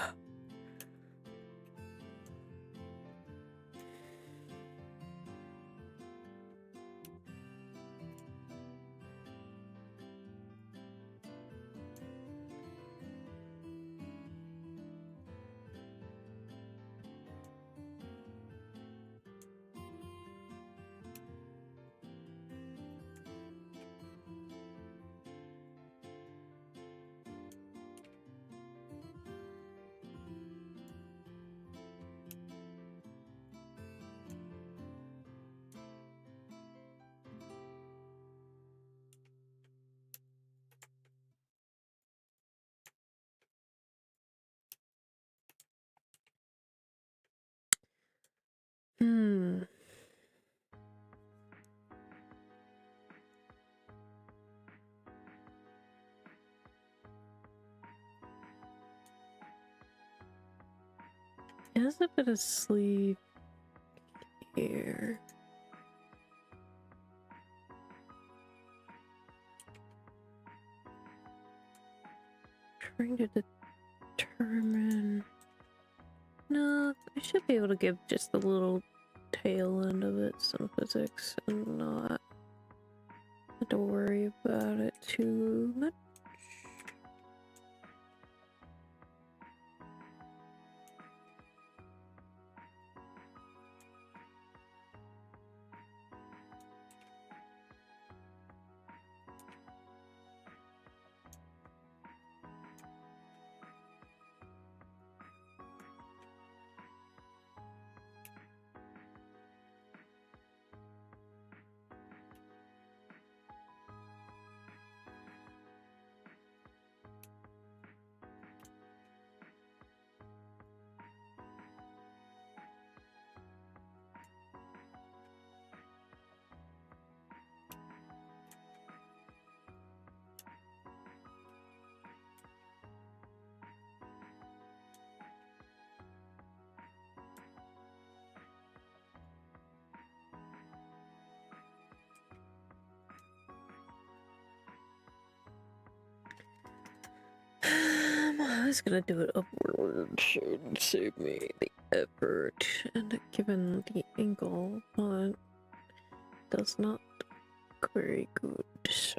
Hmm. It has a bit of sleeve here. Trying to determine. No, I should be able to give just the little tail end of it some physics and not have to worry about it too much. I was gonna do it upward to save me the effort, and given the angle, but does not look very good, so.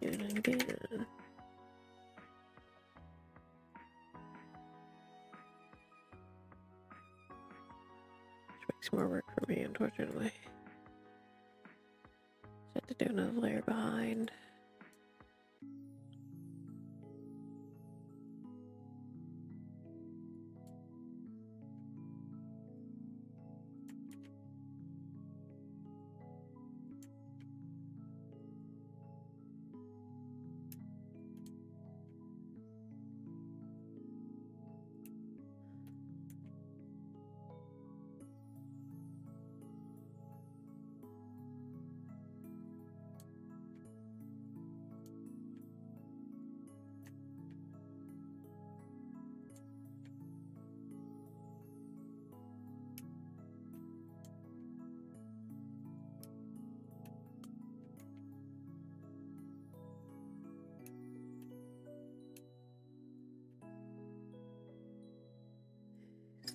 And again. Which makes more work for me, unfortunately. Just have to do another layer behind.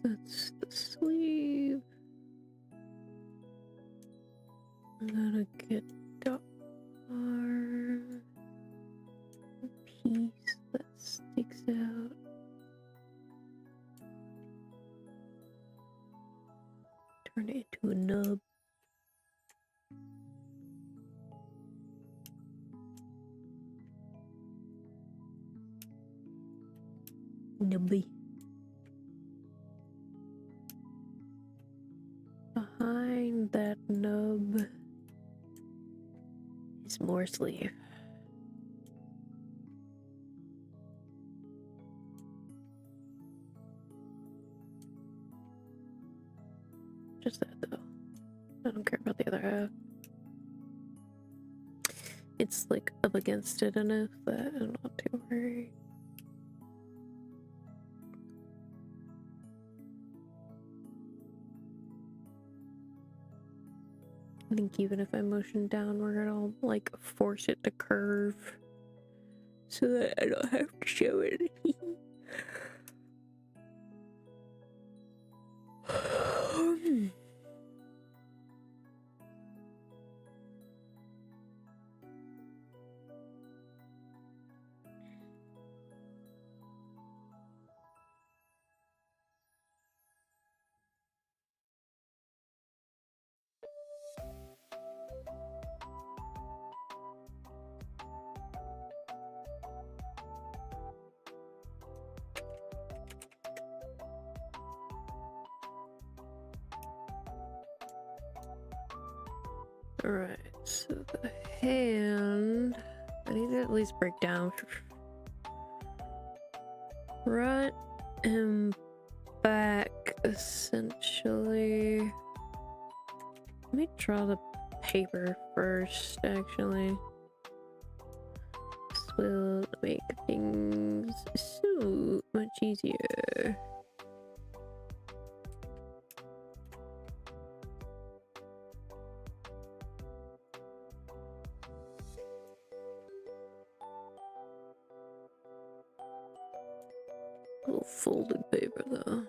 That's the sleeve. I'm gonna get the arm piece that sticks out. Turn it into a nub. Nubby. Behind that nub is more sleeve. Just that though. I don't care about the other half. It's like up against it enough that I'm not too worried. I think even if I motion downward, I'll like force it to curve so that I don't have to show it. Alright, so the hand, I need to at least break down front and back essentially, let me draw the paper first, actually. This will make things so much easier. A little folded paper though.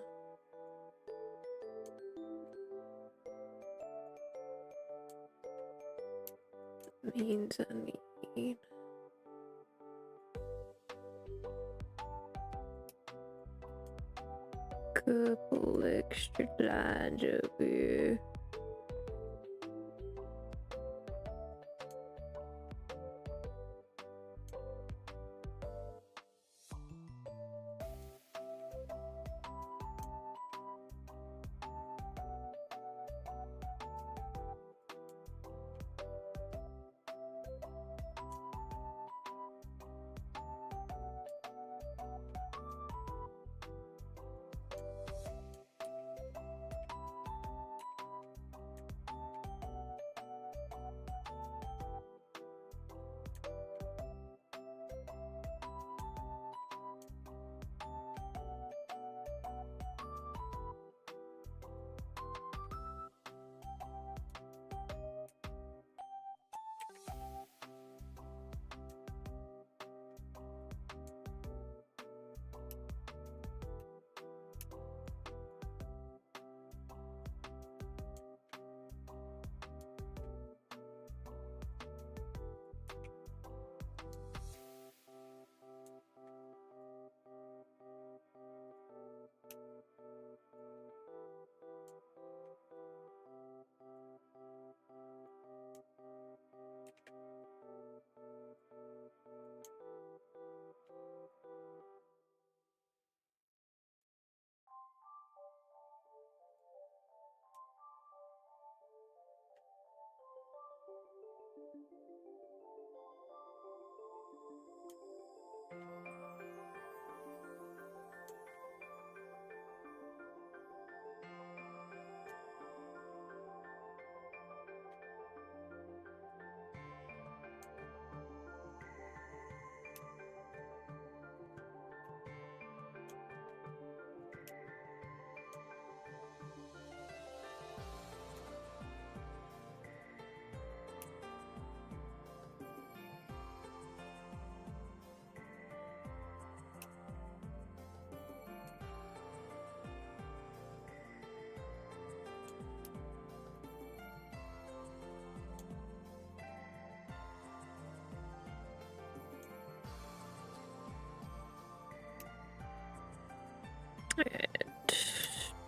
Means I need couple extra lines over here.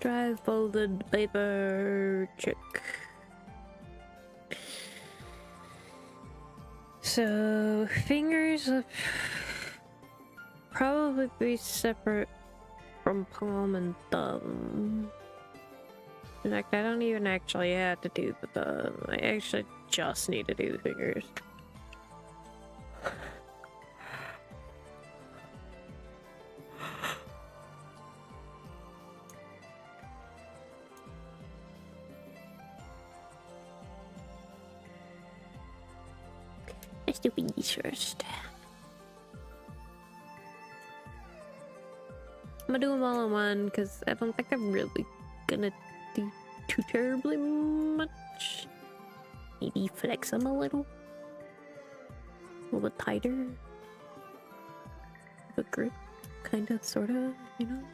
Dry folded paper, check. So fingers will probably be separate from palm and thumb. In fact, I don't even actually have to do the thumb. I actually just need to do the fingers. Let's do fingers first. I'm gonna do them all in one because I don't think I'm really gonna do too terribly much. Maybe flex them a little bit tighter. A grip, kinda, sorta, you know?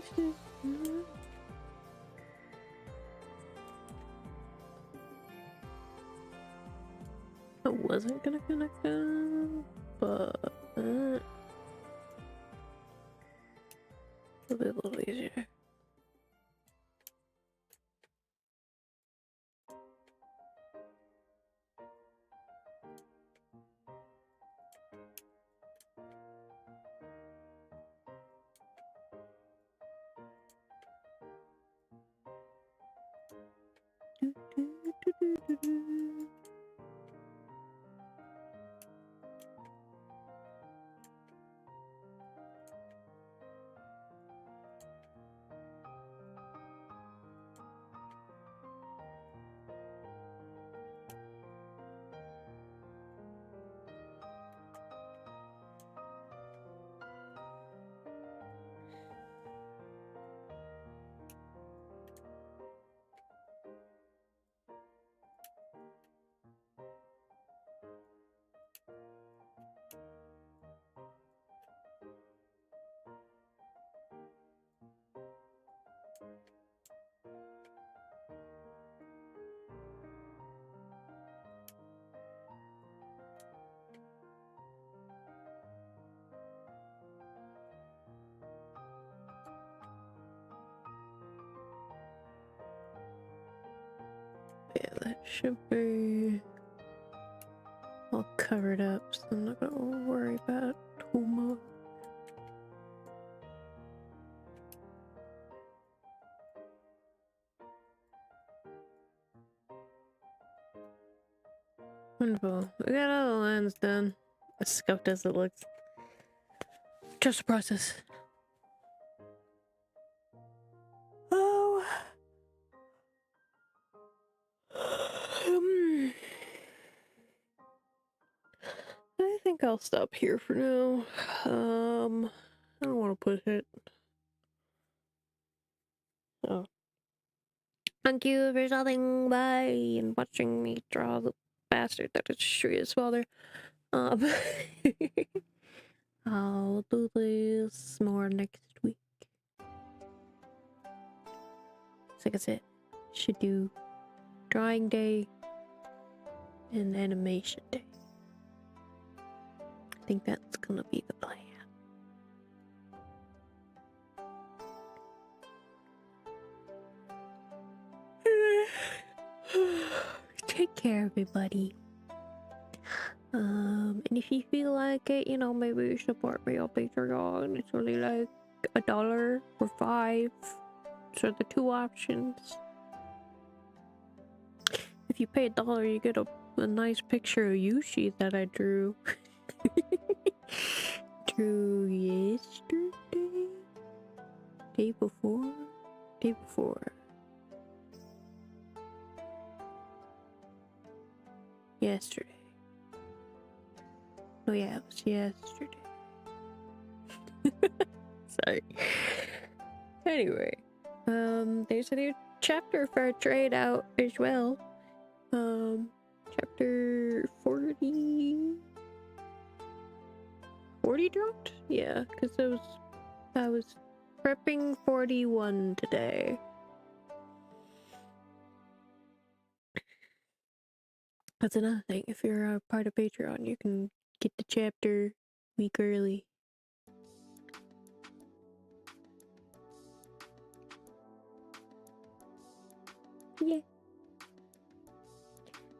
pieces. I wasn't gonna connect them, but it'll be a little easier. Yeah, that should be all covered up, so I'm not gonna worry about it too much. Wonderful. We got all the lines done. As scuffed as it looks. Just a process. Oh. I think I'll stop here for now. I don't want to push it. So, thank you for stopping by and watching me draw the bastard that is Shriya's father. I'll do this more next week. Like I said, should do drawing day and animation day. I think that's gonna be the plan. Take care, everybody. And if you feel like it, you know, maybe you support me on Patreon. It's only like $1 or $5. So the two options. If you pay $1, you get a nice picture of Yushi that I drew. Drew yesterday? Day before? Day before. Yesterday. Oh yeah, it was yesterday. Sorry. Anyway, there's a new chapter for a trade out as well. Chapter 40. 40 dropped? Yeah, because I was prepping 41 today. That's another thing. If you're a part of Patreon, you can get the chapter a week early. Yeah.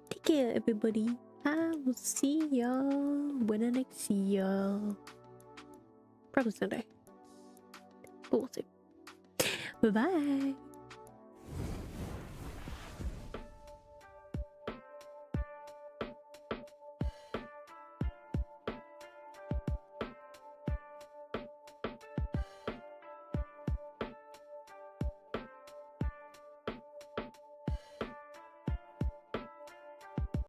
Take care, everybody. I will see y'all when I next see y'all. Probably Sunday. But we'll see. Bye-bye.